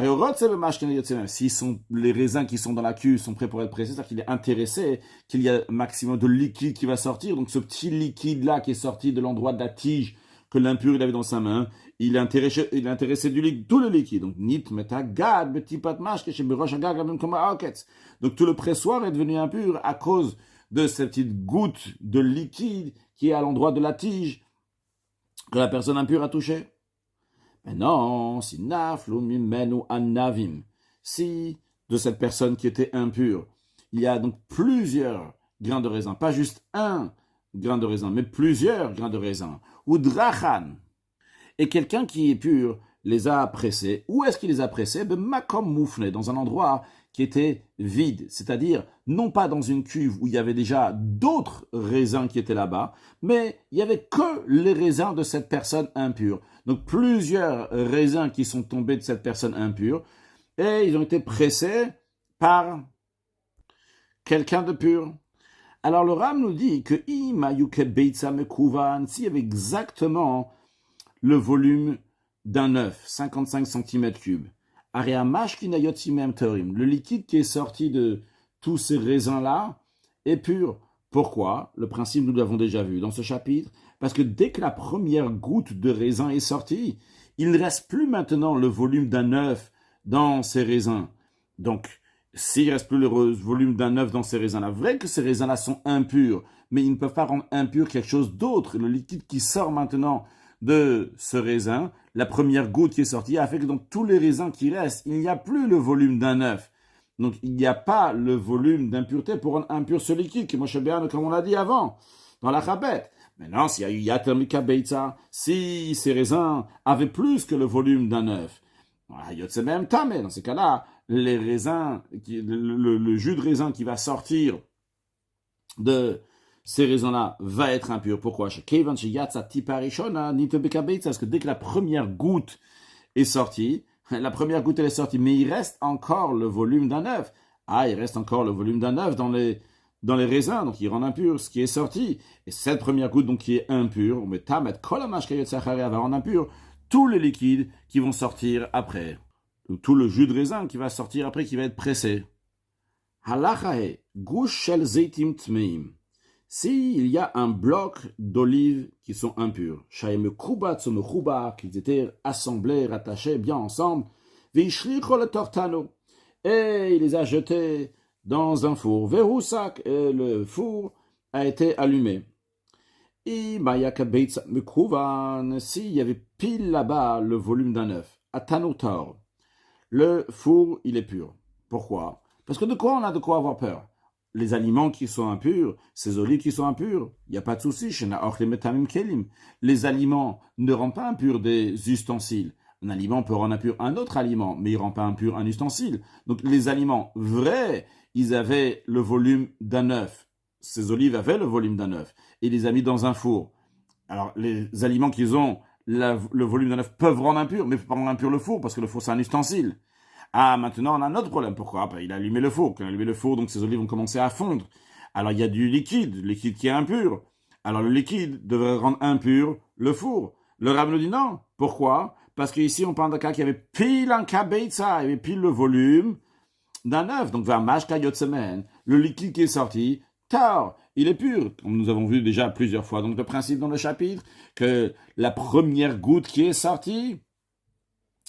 raisins qui sont dans la cuve sont prêts pour être pressés, c'est-à-dire qu'il est intéressé qu'il y a un maximum de liquide qui va sortir. Donc ce petit liquide-là qui est sorti de l'endroit de la tige que l'impur il avait dans sa main, il est intéressé du liquide, tout le liquide. Donc nit metagad betipat mashke sheberosh agag même comme aoketz. Donc tout le pressoir est devenu impur à cause de cette petite goutte de liquide qui est à l'endroit de la tige que la personne impure a touché. Mais non, si naflu mimenu anavim, si de cette personne qui était impure, il y a donc plusieurs grains de raisin, pas juste un grain de raisin, mais plusieurs grains de raisin, ou drachan, et quelqu'un qui est pur les a pressés. Où est-ce qu'il les a pressés? Makom moufne, dans un endroit qui était vide, c'est-à-dire non pas dans une cuve où il y avait déjà d'autres raisins qui étaient là-bas, mais il n'y avait que les raisins de cette personne impure. Donc plusieurs raisins qui sont tombés de cette personne impure, et ils ont été pressés par quelqu'un de pur. Alors le Ram nous dit que s'il y avait exactement le volume d'un œuf, 55 cm3, le liquide qui est sorti de tous ces raisins-là est pur. Pourquoi? Le principe, nous l'avons déjà vu dans ce chapitre. Parce que dès que la première goutte de raisin est sortie, il ne reste plus maintenant le volume d'un œuf dans ces raisins. Donc, s'il ne reste plus le volume d'un œuf dans ces raisins-là, vrai que ces raisins-là sont impurs, mais ils ne peuvent pas rendre impur quelque chose d'autre. Le liquide qui sort maintenant de ce raisin, la première goutte qui est sortie, a fait que dans tous les raisins qui restent, il n'y a plus le volume d'un œuf. Donc, il n'y a pas le volume d'impureté pour rendre impur ce liquide, qui Moshe Béan, comme on l'a dit avant, dans la Chabet. Maintenant, s'il y a eu Yater Mika Beitza, si ces raisins avaient plus que le volume d'un œuf, Yotse même Tamé, dans ces cas-là, les raisins, le jus de raisin qui va sortir de ces raisins-là va être impur. Pourquoi? Parce que dès que la première goutte est sortie, elle est sortie, mais il reste encore le volume d'un œuf. Ah, il reste encore le volume d'un œuf dans les raisins, donc il rend impur ce qui est sorti. Et cette première goutte, donc, qui est impure, on met tamet kolamash va rendre impur tous les liquides qui vont sortir après. Tout le jus de raisin qui va sortir après, qui va être pressé. Halachae, gush shel zeitim tmeim. S'il y a un bloc d'olives qui sont impurs, qu'ils étaient assemblés, rattachés bien ensemble, et il les a jetés dans un four, et le four a été allumé. Et s'il y avait pile là-bas le volume d'un œuf, à Tanoutor, le four, il est pur. Pourquoi? Parce que de quoi on a de quoi avoir peur? Les aliments qui sont impurs, ces olives qui sont impures, il n'y a pas de souci. Les aliments ne rendent pas impurs des ustensiles. Un aliment peut rendre impur un autre aliment, mais il ne rend pas impur un ustensile. Donc les aliments vrais, ils avaient le volume d'un œuf. Ces olives avaient le volume d'un œuf. Et il les a mis dans un four. Alors les aliments qu'ils ont le volume d'un œuf peuvent rendre impur, mais ne peuvent pas rendre impur le four, parce que le four c'est un ustensile. Ah, maintenant, on a un autre problème. Pourquoi? Il a allumé le four. Quand il a allumé le four, donc ces olives vont commencer à fondre. Alors, il y a du liquide qui est impur. Alors, le liquide devrait rendre impur le four. Le Rav nous dit non. Pourquoi? Parce qu'ici, on parle d'un cas qui avait pile un kabeitza, il y avait pile le volume d'un œuf. Donc, vers mashka yotsemen, le liquide qui est sorti, tard, il est pur. Comme nous avons vu déjà plusieurs fois. Donc, le principe dans le chapitre, que la première goutte qui est sortie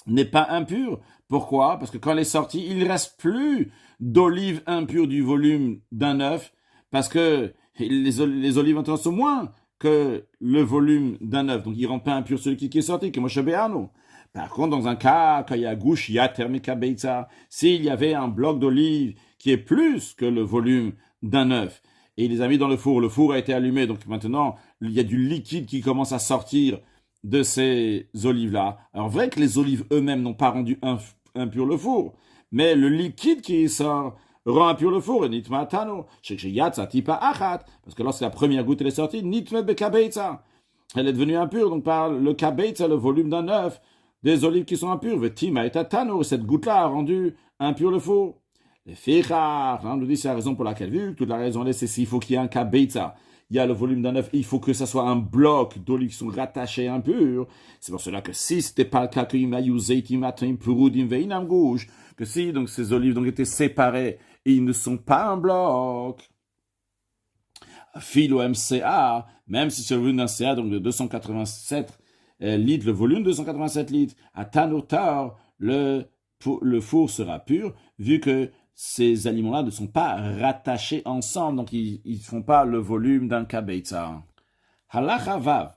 n'est pas impure. Pourquoi? Parce que quand elle est sortie, il ne reste plus d'olives impures du volume d'un œuf, parce que les olives maintenant sont moins que le volume d'un œuf. Donc, il ne rend pas impur celui qui est sorti, que Moshe Béano. Par contre, dans un cas, quand il y a gouche, il y a thermika beitza, s'il y avait un bloc d'olive qui est plus que le volume d'un œuf, et il les a mis dans le four a été allumé, donc maintenant, il y a du liquide qui commence à sortir de ces olives-là. Alors, vrai que les olives eux-mêmes n'ont pas rendu impur le four, mais le liquide qui sort rend impur le four, et nitma tano, parce que lorsque la première goutte est sortie, nitma bekabeitza, elle est devenue impure, donc par le kabeitza, le volume d'un œuf, des olives qui sont impures, vetima et tano, cette goutte-là a rendu impur le four. Les fichar, on nous dit c'est la raison pour laquelle, vu toute la raison c'est s'il faut qu'il y ait un kabeitza, il y a le volume d'un œuf, il faut que ça soit un bloc d'olives qui sont rattachés impurs. C'est pour cela que si c'était pas le cas que si donc ces olives donc étaient séparées et ils ne sont pas un bloc. Philo MCA, même si c'est le volume d'un CA donc de 287 litres, le volume 287 litres, à Tanotar, le four sera pur, vu que ces aliments-là ne sont pas rattachés ensemble, donc ils ne font pas le volume d'un kabeitza. Halacha vav.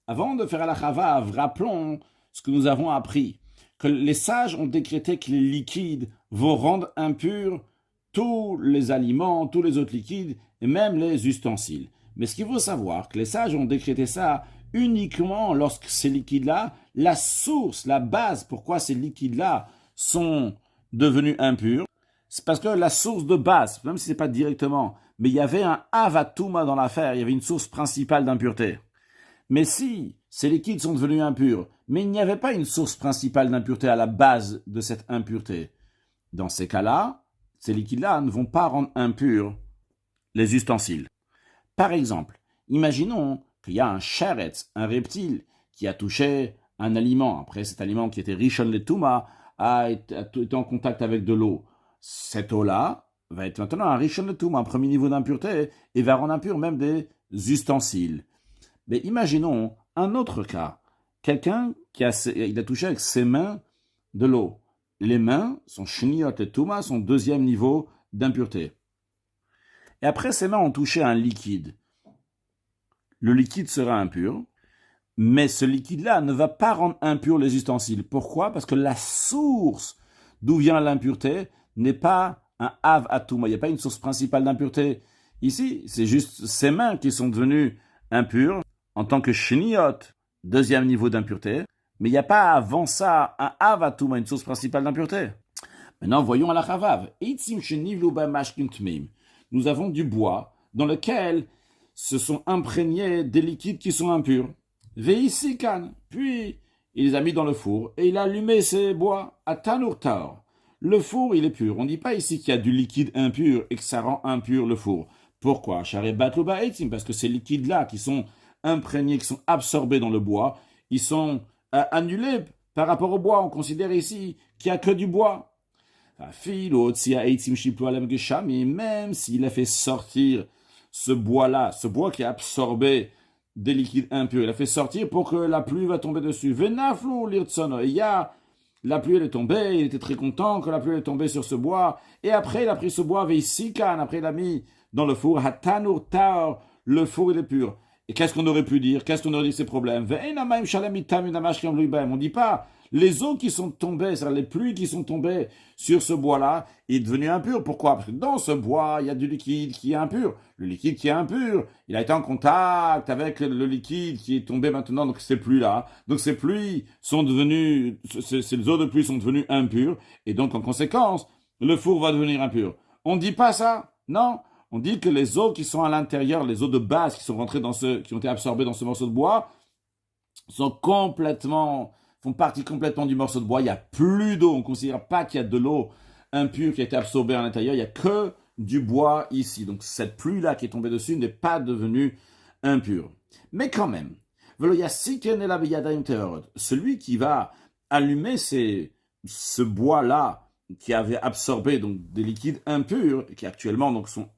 Avant de faire halacha vav, rappelons ce que nous avons appris, que les sages ont décrété que les liquides vont rendre impurs tous les aliments, tous les autres liquides, et même les ustensiles. Mais ce qu'il faut savoir, que les sages ont décrété ça uniquement lorsque ces liquides-là, la source, la base, pourquoi ces liquides-là sont devenus impurs, c'est parce que la source de base, même si ce n'est pas directement, mais il y avait un avatuma dans l'affaire, il y avait une source principale d'impureté. Mais si ces liquides sont devenus impurs, mais il n'y avait pas une source principale d'impureté à la base de cette impureté, dans ces cas-là, ces liquides-là ne vont pas rendre impurs les ustensiles. Par exemple, imaginons qu'il y a un sheretz, un reptile, qui a touché un aliment. Après, cet aliment qui était rishon letuma a été en contact avec de l'eau. Cette eau-là va être maintenant un rishon letuma, un premier niveau d'impureté, et va rendre impur même des ustensiles. Mais imaginons un autre cas. Quelqu'un il a touché avec ses mains de l'eau. Les mains, son shniot et tuma, son deuxième niveau d'impureté. Et après, ses mains ont touché un liquide. Le liquide sera impur, mais ce liquide-là ne va pas rendre impur les ustensiles. Pourquoi? Parce que la source d'où vient l'impureté n'est pas un av atuma. Il n'y a pas une source principale d'impureté. Ici, c'est juste ses mains qui sont devenues impures en tant que shniot, deuxième niveau d'impureté. Mais il n'y a pas avant ça un av atuma, une source principale d'impureté. Maintenant, voyons à la chavav. Nous avons du bois dans lequel se sont imprégnés des liquides qui sont impurs. Veisikan. Puis, il les a mis dans le four et il a allumé ces bois à tanurtar. Le four, il est pur. On ne dit pas ici qu'il y a du liquide impur et que ça rend impur le four. Pourquoi? Parce que ces liquides-là qui sont imprégnés, qui sont absorbés dans le bois, ils sont annulés par rapport au bois. On considère ici qu'il n'y a que du bois. Même s'il a fait sortir ce bois-là, ce bois qui a absorbé des liquides impurs, il a fait sortir pour que la pluie va tomber dessus. La pluie elle est tombée, il était très content que la pluie est tombée sur ce bois, et après il a pris ce bois, après il l'a mis dans le four, le four il est pur. Et qu'est-ce qu'on aurait pu dire? Qu'est-ce qu'on aurait dit ces problèmes? On dit pas, les eaux qui sont tombées, c'est-à-dire les pluies qui sont tombées sur ce bois-là, est devenu impur. Pourquoi? Parce que dans ce bois, il y a du liquide qui est impur. Le liquide qui est impur, il a été en contact avec le liquide qui est tombé maintenant, donc ces pluies-là. Donc ces pluies sont devenues, ces eaux de pluie sont devenues impures, et donc en conséquence, le four va devenir impur. On ne dit pas ça, non. On dit que les eaux qui sont à l'intérieur, les eaux de base qui sont rentrées qui ont été absorbées dans ce morceau de bois, font partie complètement du morceau de bois. Il n'y a plus d'eau. On ne considère pas qu'il y a de l'eau impure qui a été absorbée à l'intérieur. Il n'y a que du bois ici. Donc cette pluie-là qui est tombée dessus n'est pas devenue impure. Mais quand même, celui qui va allumer ce bois-là, qui avait absorbé donc des liquides impurs, qui actuellement donc sont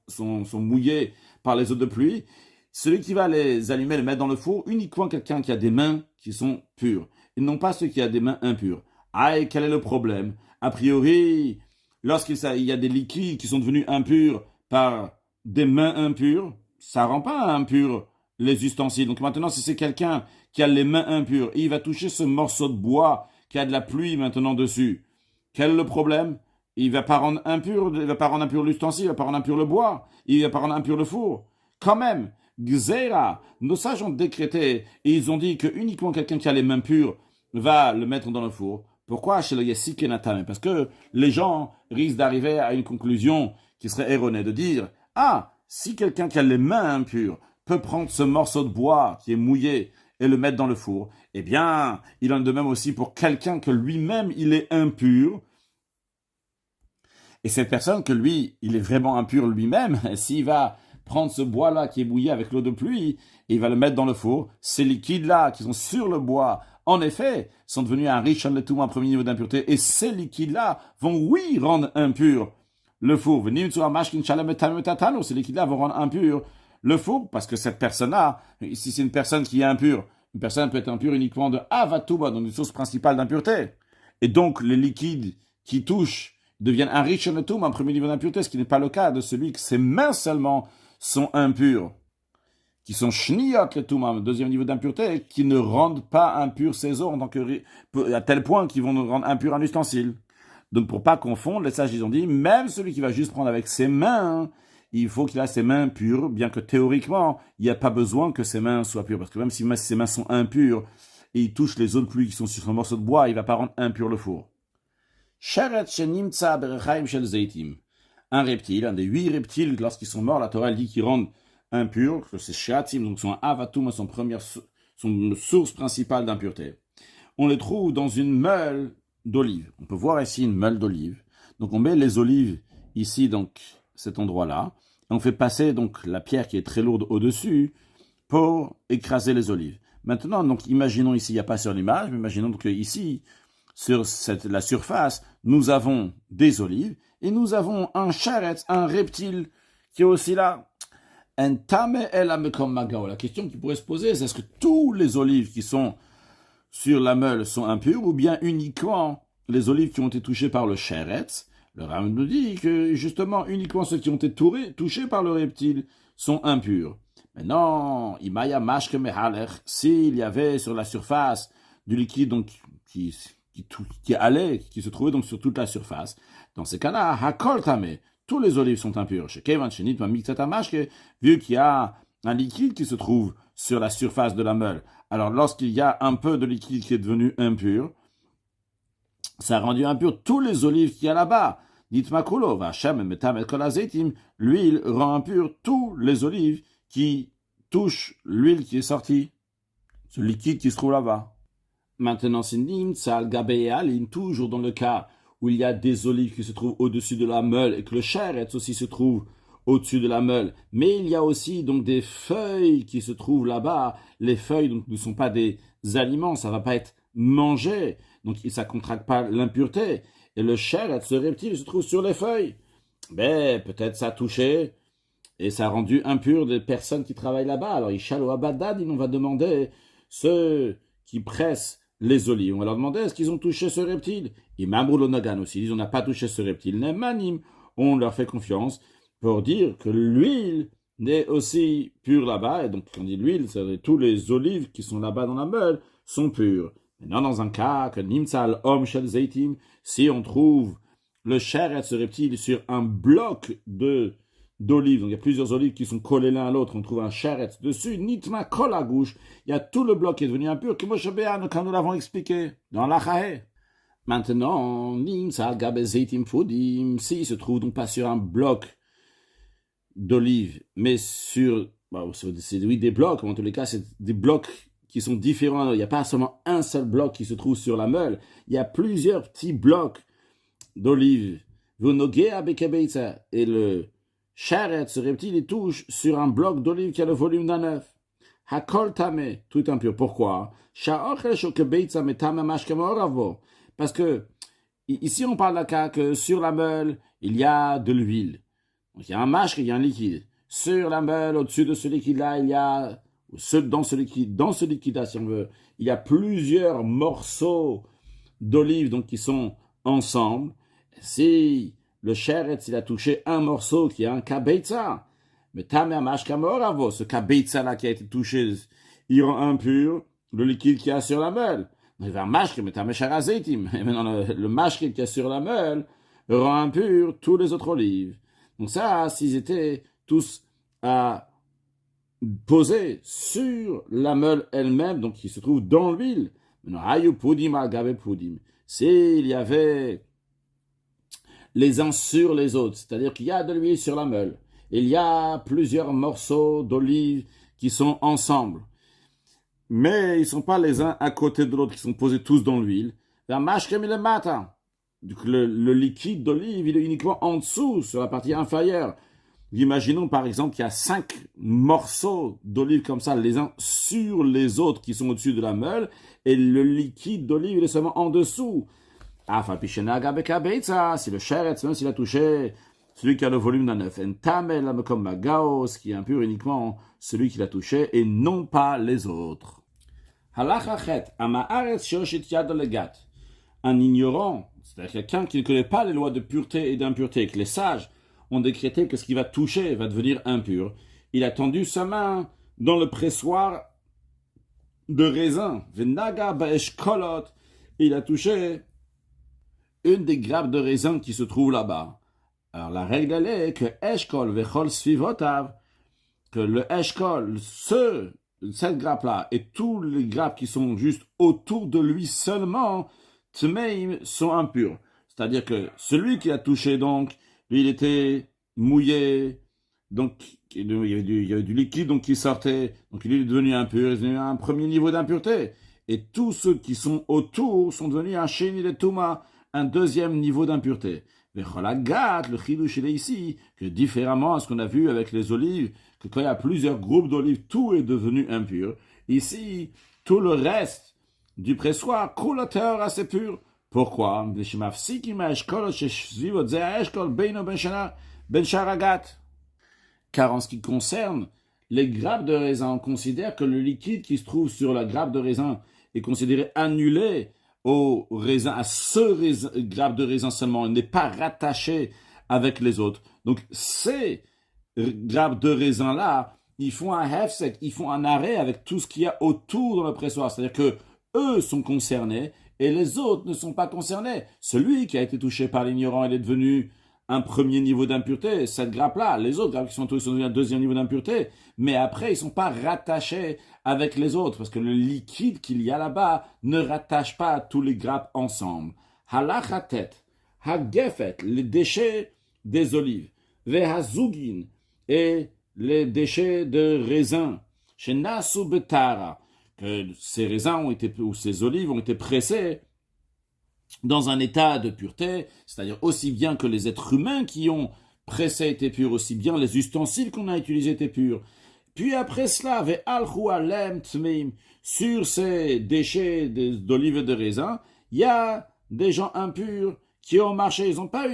mouillés par les eaux de pluie, celui qui va les allumer, les mettre dans le four, uniquement quelqu'un qui a des mains qui sont pures, et non pas ceux qui a des mains impures. Ah, et quel est le problème? A priori, lorsqu'il y a des liquides qui sont devenus impurs par des mains impures, ça rend pas impur les ustensiles. Donc maintenant, si c'est quelqu'un qui a les mains impures, et il va toucher ce morceau de bois qui a de la pluie maintenant dessus, quel est le problème? Il va pas rendre impur l'ustensile, il va pas rendre impur le bois, il va pas rendre impur le four. Quand même, Gzera, nos sages ont décrété, et ils ont dit que uniquement quelqu'un qui a les mains pures va le mettre dans le four. Pourquoi chez le Yessik et Natame? Parce que les gens risquent d'arriver à une conclusion qui serait erronée, de dire, ah, si quelqu'un qui a les mains impures peut prendre ce morceau de bois qui est mouillé et le mettre dans le four, eh bien, il en est de même aussi pour quelqu'un que lui-même, il est impur. Et cette personne que lui, il est vraiment impur lui-même, s'il va prendre ce bois-là qui est mouillé avec l'eau de pluie, et il va le mettre dans le four, ces liquides-là qui sont sur le bois, en effet, sont devenus un riche en un premier niveau d'impureté, et ces liquides-là vont, oui, rendre impur le four. Ces liquides-là vont rendre impur le four, parce que cette personne-là, si c'est une personne qui est impure, une personne peut être impure uniquement de Avatouba, donc une source principale d'impureté. Et donc, les liquides qui touchent deviennent un riche en un premier niveau d'impureté, ce qui n'est pas le cas de celui que ses mains seulement sont impures, qui sont shniot le toum, deuxième niveau d'impureté, qui ne rendent pas impurs ces eaux en tant que, à tel point qu'ils vont rendre impur un ustensile. Donc, pour pas confondre, les sages, ils ont dit, même celui qui va juste prendre avec ses mains, il faut qu'il ait ses mains pures, bien que théoriquement, il n'y a pas besoin que ses mains soient pures, parce que même si ses mains sont impures, et il touche les eaux de pluie qui sont sur son morceau de bois, il ne va pas rendre impur le four. Un reptile, un des 8 reptiles, lorsqu'ils sont morts, la Torah elle dit qu'ils rendent impurs, que c'est Shatim, donc son Avatum, son source principale d'impureté. On les trouve dans une meule d'olive. On peut voir ici une meule d'olive. Donc on met les olives ici, donc cet endroit-là, et on fait passer donc la pierre qui est très lourde au-dessus pour écraser les olives. Maintenant, donc imaginons ici, il n'y a pas sur l'image, mais imaginons donc ici, sur la surface, nous avons des olives, et nous avons un charetz, un reptile, qui est aussi là. Un tame el comme magao. La question qui pourrait se poser, c'est est-ce que tous les olives qui sont sur la meule sont impures, ou bien uniquement les olives qui ont été touchées par le charetz? Le Ram nous dit que justement, uniquement ceux qui ont été touchés par le reptile sont impurs. Mais non, imaya mashke mehaler, s'il y avait sur la surface du liquide donc, qui se trouvait donc sur toute la surface, dans ces cas-là, hakol tame, tous les olives sont impures. Chez Kevan Shenit, vu qu'il y a un liquide qui se trouve sur la surface de la meule, alors lorsqu'il y a un peu de liquide qui est devenu impur, ça a rendu impur tous les olives qu'il y a là-bas. Ditmakulo, Vachem, Metam et Kolazetim, l'huile rend impur tous les olives qui touchent l'huile qui est sortie, ce liquide qui se trouve là-bas. Maintenant, c'est Nimtsal, Gabealim, toujours dans le cas où il y a des olives qui se trouvent au-dessus de la meule et que le charetz aussi se trouve au-dessus de la meule. Mais il y a aussi donc des feuilles qui se trouvent là-bas. Les feuilles donc, ne sont pas des aliments, ça ne va pas être mangé. Donc ça ne contracte pas l'impureté. Et le charetz, ce reptile, se trouve sur les feuilles. Mais peut-être ça a touché et ça a rendu impur des personnes qui travaillent là-bas. Alors, Ishalo Abadad, on va demander ceux qui pressent les olives. On va leur demander est-ce qu'ils ont touché ce reptile. Et Mamrou Nagan aussi, ils disent on n'a pas touché ce reptile. Nemanim, on leur fait confiance pour dire que l'huile n'est aussi pur là-bas. Et donc, quand on dit l'huile, c'est tous les olives qui sont là-bas dans la meule sont pures. Maintenant, dans un cas, que Nimsal Om Shel Zeitim, si on trouve le sheretz, ce reptile, sur un bloc d'olives, donc il y a plusieurs olives qui sont collées l'un à l'autre, on trouve un sheretz dessus, Nitma Kol à gauche, il y a tout le bloc qui est devenu impur, que Moshe Béan, quand nous l'avons expliqué, dans l'Achahe. Maintenant, Nimsal Gabe Zeitim Fodim, s'il se trouve donc pas sur un bloc d'olives, mais sur, c'est oui, des blocs, en tous les cas, c'est des blocs qui sont différents. Il n'y a pas seulement un seul bloc qui se trouve sur la meule, il y a plusieurs petits blocs d'olives. Et le charet, ce reptile, il touche sur un bloc d'olive qui a le volume d'un œuf. Hakol tame, tout impur. Pourquoi? Parce que ici on parle d'un que sur la meule, il y a de l'huile. Donc il y a un mashke, il y a un liquide. Sur la meule, au-dessus de ce liquide-là, il y a dans ce liquide-là, si on veut, il y a plusieurs morceaux d'olive donc qui sont ensemble. Si le sheretz, il a touché un morceau qui est un kabeitza, mais tamer mashka moravo, ce kabeitza-là qui a été touché, il rend impur le liquide qu'il y a sur la meule. Donc il va mashke, mais tamer sharazeitim. Et maintenant, le mashke qu'il y a sur la meule rend impur tous les autres olives. Donc ça, s'ils étaient tous à poser sur la meule elle-même, donc qui se trouve dans l'huile, s'il y avait les uns sur les autres, c'est-à-dire qu'il y a de l'huile sur la meule, il y a plusieurs morceaux d'olive qui sont ensemble, mais ils ne sont pas les uns à côté de l'autre, qui sont posés tous dans l'huile. Donc le liquide d'olive, il est uniquement en dessous, sur la partie inférieure. Imaginons par exemple qu'il y a 5 morceaux d'olive comme ça, les uns sur les autres qui sont au-dessus de la meule, et le liquide d'olive il est seulement en dessous. Si le sheretz, même s'il a touché celui qui a le volume d'un œuf, ce qui est impur uniquement celui qui l'a touché et non pas les autres. Un ignorant, c'est-à-dire quelqu'un qui ne connaît pas les lois de pureté et d'impureté, que les sages ont décrété que ce qui va toucher va devenir impur. Il a tendu sa main dans le pressoir de raisin. Il a touché une des grappes de raisin qui se trouve là-bas. Alors la règle elle est que eshkol vechol svivotav, que le eshkol, cette grappe-là et tous les grappes qui sont juste autour de lui seulement, tmeim, sont impurs. C'est-à-dire que celui qui a touché donc, lui, il était mouillé, donc il y avait du liquide donc, qui sortait, donc il est devenu impur, il est devenu un premier niveau d'impureté. Et tous ceux qui sont autour sont devenus un sheni de Touma, un deuxième niveau d'impureté. Le chidouch il est ici, que différemment à ce qu'on a vu avec les olives, que quand il y a plusieurs groupes d'olives, tout est devenu impur. Ici, tout le reste du pressoir coule à terre assez pur. Pourquoi? Car en ce qui concerne les grappes de raisin, on considère que le liquide qui se trouve sur la grappe de raisin est considéré annulé au raisin, à ce grappe de raisin seulement. Il n'est pas rattaché avec les autres. Donc ces grappes de raisin-là, ils font un hefsek, ils font un arrêt avec tout ce qu'il y a autour dans le pressoir. C'est-à-dire que eux sont concernés et les autres ne sont pas concernés. Celui qui a été touché par l'ignorant, il est devenu un premier niveau d'impureté, cette grappe-là. Les autres grappes qui sont touchées sont devenues un deuxième niveau d'impureté, mais après, ils ne sont pas rattachés avec les autres, parce que le liquide qu'il y a là-bas ne rattache pas tous les grappes ensemble. Halachatet, hagefet, les déchets des olives, vehazugin, et les déchets de raisin, chez Nasu Betara, que ces raisins ont été, ou ces olives ont été pressées dans un état de pureté, c'est-à-dire aussi bien que les êtres humains qui ont pressé étaient purs, aussi bien les ustensiles qu'on a utilisés étaient purs. Puis après cela, sur ces déchets d'olives et de raisin, il y a des gens impurs qui ont marché, ils sont pas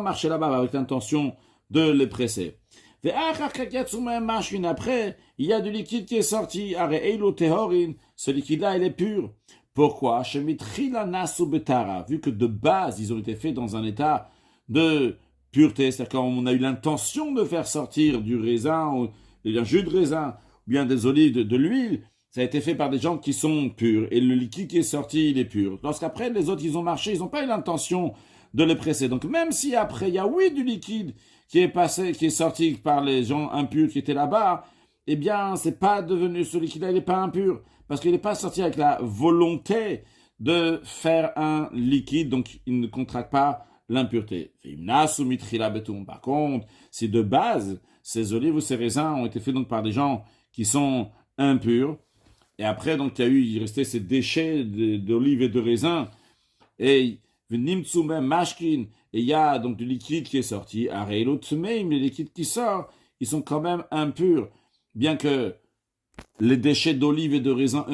marchés là-bas avec l'intention de les presser. Après, il y a du liquide qui est sorti. Ce liquide-là, il est pur. Pourquoi? Vu que de base, ils ont été faits dans un état de pureté, c'est-à-dire quand on a eu l'intention de faire sortir du raisin, ou d'un jus de raisin, ou bien des olives, de l'huile, ça a été fait par des gens qui sont purs, et le liquide qui est sorti, il est pur. Lorsqu'après, les autres, ils ont marché, ils n'ont pas eu l'intention de le presser. Donc même si après, il y a oui du liquide qui est passé, qui est sorti par les gens impurs qui étaient là-bas, eh bien, c'est pas devenu, ce liquide-là, il n'est pas impur, parce qu'il n'est pas sorti avec la volonté de faire un liquide, donc il ne contracte pas l'impureté. Par contre, si de base, ces olives ou ces raisins ont été faits donc par des gens qui sont impurs, et après, donc, il restait ces déchets d'olives et de raisins, et mashkin, et il y a donc du liquide qui est sorti, les liquides qui sortent, ils sont quand même impurs, bien que les déchets d'olive et de raisin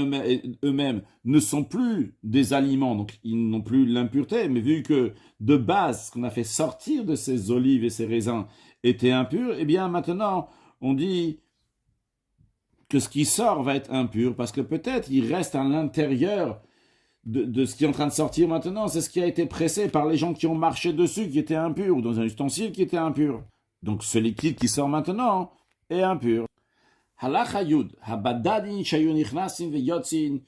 eux-mêmes ne sont plus des aliments, donc ils n'ont plus l'impureté, mais vu que de base, ce qu'on a fait sortir de ces olives et ces raisins était impur, eh bien maintenant, on dit que ce qui sort va être impur, parce que peut-être il reste à l'intérieur de ce qui est en train de sortir maintenant, c'est ce qui a été pressé par les gens qui ont marché dessus, qui était impur, ou dans un ustensile qui était impur. Donc ce liquide qui sort maintenant est impur. Halacha Yud, habadadin shayu nichnasin veyotzin,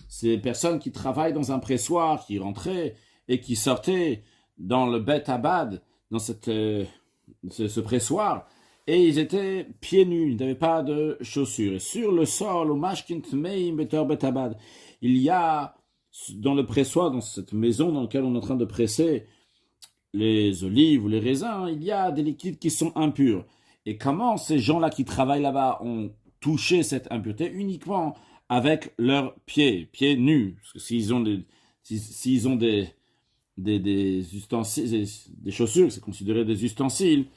ces personnes qui travaillent dans un pressoir, qui rentraient et qui sortaient dans le Bet Abad, dans ce pressoir, et ils étaient pieds nus, ils n'avaient pas de chaussures. Et sur le sol, au mashkin tmeim betor Bet Abad, il y a dans le pressoir, dans cette maison dans laquelle on est en train de presser les olives ou les raisins, il y a des liquides qui sont impurs. Et comment ces gens-là qui travaillent là-bas ont touché cette impureté? Uniquement avec leurs pieds nus. Parce que s'ils ont des ustensiles, des chaussures, c'est considéré des ustensiles,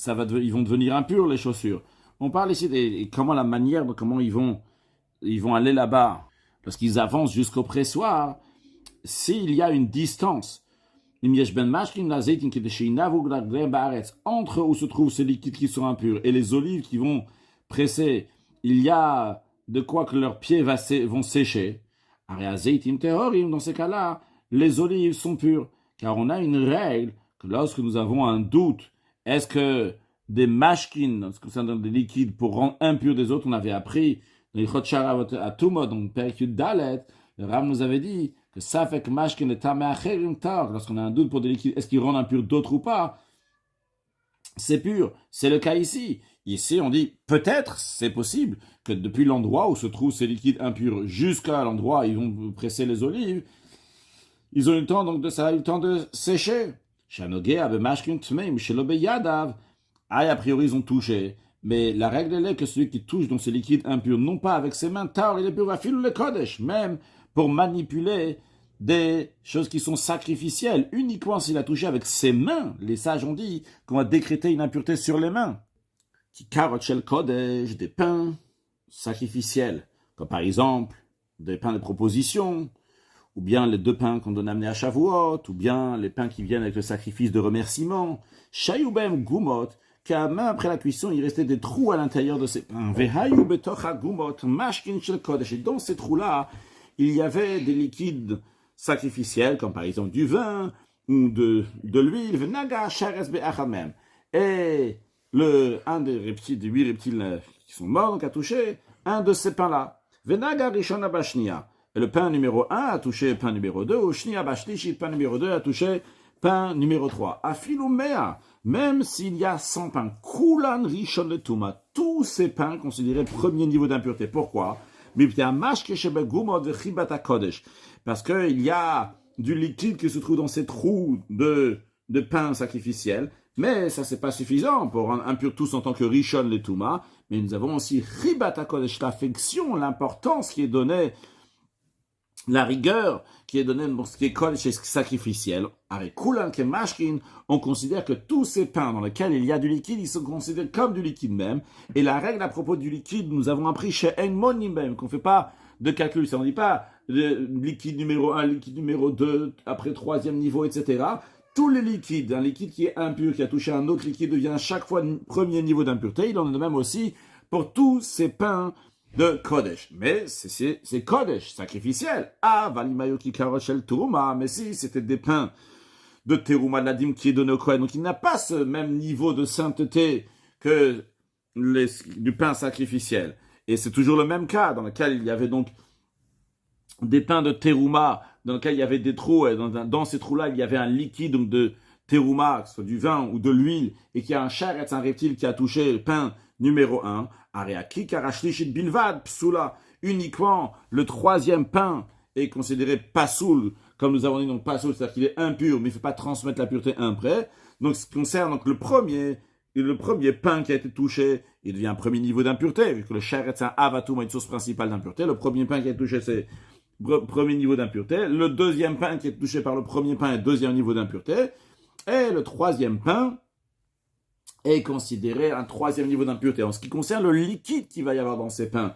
ils vont devenir impurs, les chaussures. On parle ici de comment la manière de comment ils vont aller là-bas. Lorsqu'ils avancent jusqu'au pressoir, s'il y a une distance, entre où se trouvent ces liquides qui sont impurs et les olives qui vont presser, il y a de quoi que leurs pieds vont sécher. Dans ces cas-là, les olives sont pures. Car on a une règle que lorsque nous avons un doute, est-ce que des mashkin, ce que ça donne des liquides pour rendre impurs des autres, on avait appris dans les Chotcharavot à Tumot, donc Perikut Dalet, le Rav nous avait dit que ça fait que mashkin est tameacherim tar, lorsqu'on a un doute pour des liquides, est-ce qu'ils rendent impurs d'autres ou pas? C'est pur. C'est le cas ici. Ici, on dit, peut-être, c'est possible, que depuis l'endroit où se trouvent ces liquides impurs jusqu'à l'endroit où ils vont presser les olives, ils ont eu le temps, donc, ça a eu le temps de sécher. A priori, ils ont touché. Mais la règle est que celui qui touche donc ces liquides impurs, non pas avec ses mains, tar, il est pur, afilou le kodesh, même pour manipuler des choses qui sont sacrificielles, uniquement s'il a touché avec ses mains. Les sages ont dit qu'on va décréter une impureté sur les mains. Qui carotte shel kodesh, des pains sacrificiels, comme par exemple des pains de proposition, ou bien les 2 pains qu'on donne amener à Shavuot, ou bien les pains qui viennent avec le sacrifice de remerciement. Shayubem gumot, car même après la cuisson, il restait des trous à l'intérieur de ces pains. Vehayu betocha gumot, mashkin shel kodesh. Et dans ces trous-là, il y avait des liquides sacrificiels, comme par exemple du vin ou de l'huile. Venaga shares be'achamem. Et un des 8 reptiles qui sont morts, donc a touché un de ces pains-là. Venaga rishona bashnia. Et le pain numéro 1 a touché pain numéro 2, ou shnia bashlishi, pain numéro 2 a touché pain numéro 3. Afilumea, même s'il y a 100 pains, kulan rishon le tuma, tous ces pains considérés premier niveau d'impureté. Pourquoi? Parce qu'il y a du liquide qui se trouve dans ces trous de pain sacrificiel, mais ça c'est pas suffisant pour rendre impur tous en tant que rishon le tuma, mais nous avons aussi chibata kodesh, l'affection, l'importance qui est donnée, la rigueur qui est donnée pour ce qui est kodesh sacrificiel. Avec kulan ke mashkin, on considère que tous ces pains dans lesquels il y a du liquide, ils sont considérés comme du liquide même. Et la règle à propos du liquide, nous avons appris chez En Monim même, qu'on ne fait pas de calcul. Ça, on ne dit pas liquide numéro 1, liquide numéro 2, après 3e niveau, etc. Tous les liquides, un liquide qui est impur, qui a touché un autre liquide, devient à chaque fois premier niveau d'impureté. Il en est de même aussi pour tous ces pains de Kodesh. Mais c'est Kodesh, sacrificiel. Ah, Valimayo ki karoshel Turuma. Mais si c'était des pains de Teruma de la dîme qui est donné au Kohen. Donc il n'a pas ce même niveau de sainteté que du pain sacrificiel. Et c'est toujours le même cas dans lequel il y avait donc des pains de Teruma, dans lequel il y avait des trous, et dans ces trous-là, il y avait un liquide donc de Teruma, que ce soit du vin ou de l'huile, et qu'il y a un charetz, un reptile qui a touché le pain numéro 1, Areaki Karashlishit Bilvad, Psula, uniquement le troisième pain est considéré pasoul, comme nous avons dit, donc pasoul, c'est-à-dire qu'il est impur, mais il ne faut pas transmettre la pureté après. Donc, ce qui concerne donc, le premier pain qui a été touché, il devient un premier niveau d'impureté, vu que le charetz, c'est un avatum, une source principale d'impureté. Le premier pain qui a été touché, c'est premier niveau d'impureté. Le deuxième pain qui est touché par le premier pain est deuxième niveau d'impureté. Et le troisième pain est considéré un troisième niveau d'impureté. En ce qui concerne le liquide qu'il va y avoir dans ces pains,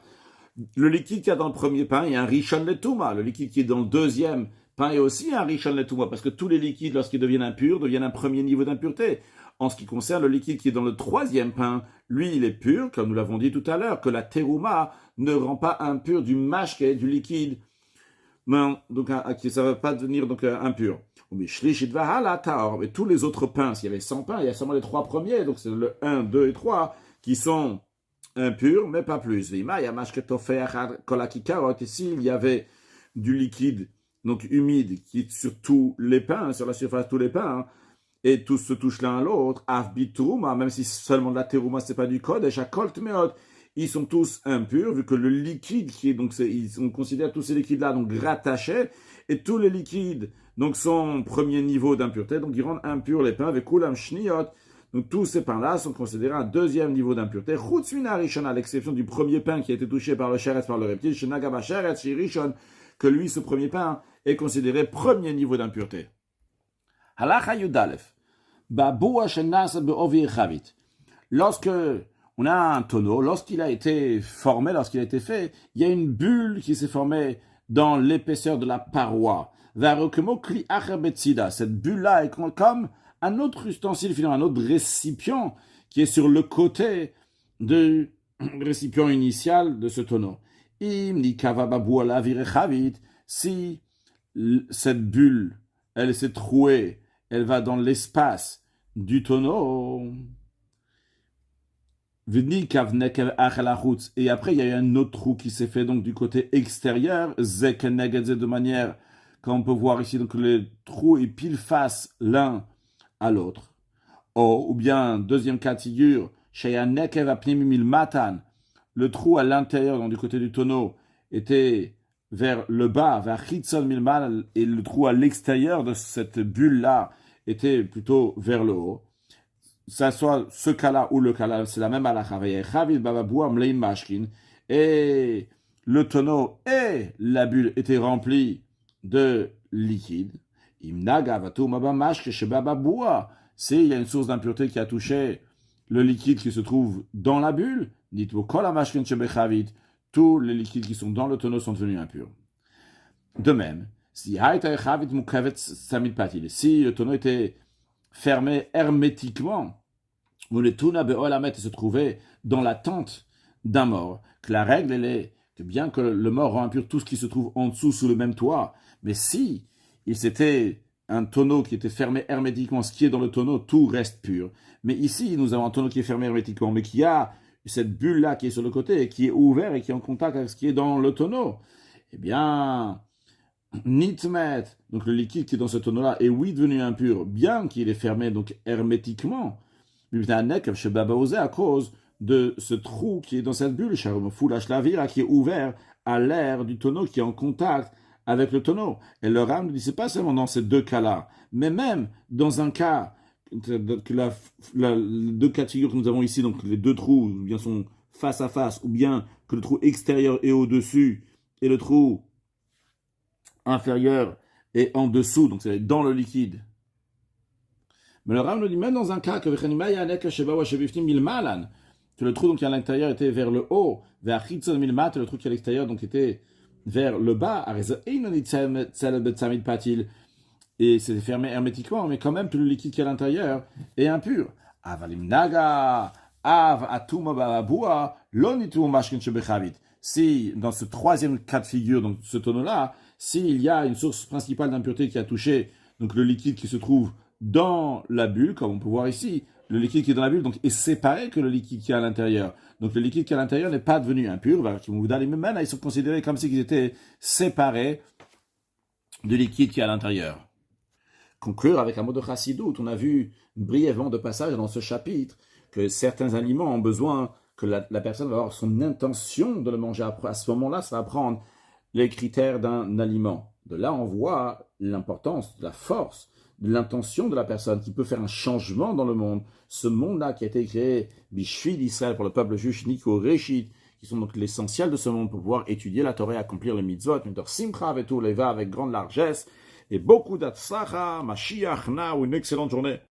le liquide qu'il y a dans le premier pain est un rishon letuma. Le liquide qui est dans le deuxième pain est aussi un rishon letuma, parce que tous les liquides, lorsqu'ils deviennent impurs, deviennent un premier niveau d'impureté. En ce qui concerne le liquide qui est dans le troisième pain, lui, il est pur, comme nous l'avons dit tout à l'heure, que la terouma ne rend pas impur du mashke, du liquide. Non, donc ça ne va pas devenir donc impur. Mais tous les autres pains, s'il y avait 100 pains, il y a seulement les 3 premiers, donc c'est le 1, 2 et 3 qui sont impurs, mais pas plus. Et s'il y avait du liquide, donc humide, qui est sur tous les pains, sur la surface de tous les pains, et tous se touchent l'un à l'autre, même si seulement de la terouma, c'est pas du code, et chaque ils sont tous impurs, vu que le liquide qui est, donc on considère tous ces liquides-là, donc rattachés, et tous les liquides, donc sont premier niveau d'impureté, donc ils rendent impurs les pains avec kulam shniot. Donc tous ces pains-là sont considérés un deuxième niveau d'impureté. Chutzmina rishon, à l'exception du premier pain qui a été touché par le sheretz, par le reptile, shenagaba sheretz, rishon, que lui, ce premier pain, est considéré premier niveau d'impureté. Halacha Yudalef, babua shenas be'ovi chavit. Lorsque on a un tonneau, lorsqu'il a été formé, lorsqu'il a été fait, il y a une bulle qui s'est formée dans l'épaisseur de la paroi. Cette bulle-là est comme un autre ustensile, finalement, un autre récipient qui est sur le côté du récipient initial de ce tonneau. Si cette bulle, elle s'est trouée, elle va dans l'espace du tonneau, et après il y a eu un autre trou qui s'est fait donc du côté extérieur, de manière, comme on peut voir ici, donc les trous est pile face l'un à l'autre. Ou bien, deuxième cas de figure, le trou à l'intérieur, donc du côté du tonneau, était vers le bas, vers Chitzon Milman, et le trou à l'extérieur de cette bulle-là était plutôt vers le haut. Ça soit ce cas-là ou le cas-là, c'est la même halakha. Et le tonneau et la bulle étaient remplis de liquide. S'il y a une source d'impureté qui a touché le liquide qui se trouve dans la bulle, tous les liquides qui sont dans le tonneau sont devenus impurs. De même, si le tonneau était fermé hermétiquement, où le Tuna Be'olamet se trouvait dans la tente d'un mort, que la règle elle est que bien que le mort rend impur tout ce qui se trouve en dessous sous le même toit, mais si c'était un tonneau qui était fermé hermétiquement, ce qui est dans le tonneau, tout reste pur. Mais ici, nous avons un tonneau qui est fermé hermétiquement, mais qui a cette bulle-là qui est sur le côté, et qui est ouvert et qui est en contact avec ce qui est dans le tonneau. Eh bien, Nitmet, donc le liquide qui est dans ce tonneau-là, est oui devenu impur, bien qu'il est fermé donc hermétiquement, à cause de ce trou qui est dans cette bulle, qui est ouvert à l'air du tonneau, qui est en contact avec le tonneau. Et le Ram nous dit, c'est pas seulement dans ces deux cas-là, mais même dans un cas, les deux cas de figure que nous avons ici, donc les deux trous, ou bien sont face à face, ou bien que le trou extérieur est au-dessus, et le trou inférieur est en dessous, donc c'est dans le liquide. Mais le Ram nous dit, même dans un cas que le trou donc, qui à l'intérieur était vers le haut, vers Chitzon Milmat, le trou qui à l'extérieur donc était vers le bas, et c'était fermé hermétiquement, mais quand même tout le liquide qui est à l'intérieur est impur. Si dans ce troisième cas de figure, donc ce tonneau-là, s'il y a une source principale d'impureté qui a touché Donc le liquide qui se trouve dans la bulle, comme on peut voir ici, le liquide qui est dans la bulle donc, est séparé que le liquide qui est à l'intérieur. Donc le liquide qui est à l'intérieur n'est pas devenu impur. Ils sont considérés comme s'ils étaient séparés du liquide qui est à l'intérieur. Conclure avec un mot de chassidout. On a vu brièvement de passage dans ce chapitre que certains aliments ont besoin que la personne va avoir son intention de le manger. À ce moment-là, ça va prendre les critères d'un aliment. De là, on voit l'importance, la force de l'intention de la personne qui peut faire un changement dans le monde. Ce monde-là qui a été créé, Bishvi d'Israël, pour le peuple juif, Niko Reshit, qui sont donc l'essentiel de ce monde pour pouvoir étudier la Torah et accomplir les mitzvot, Simcha et tout, les va avec grande largesse, et beaucoup d'atzlacha, Mashiach na, ou une excellente journée.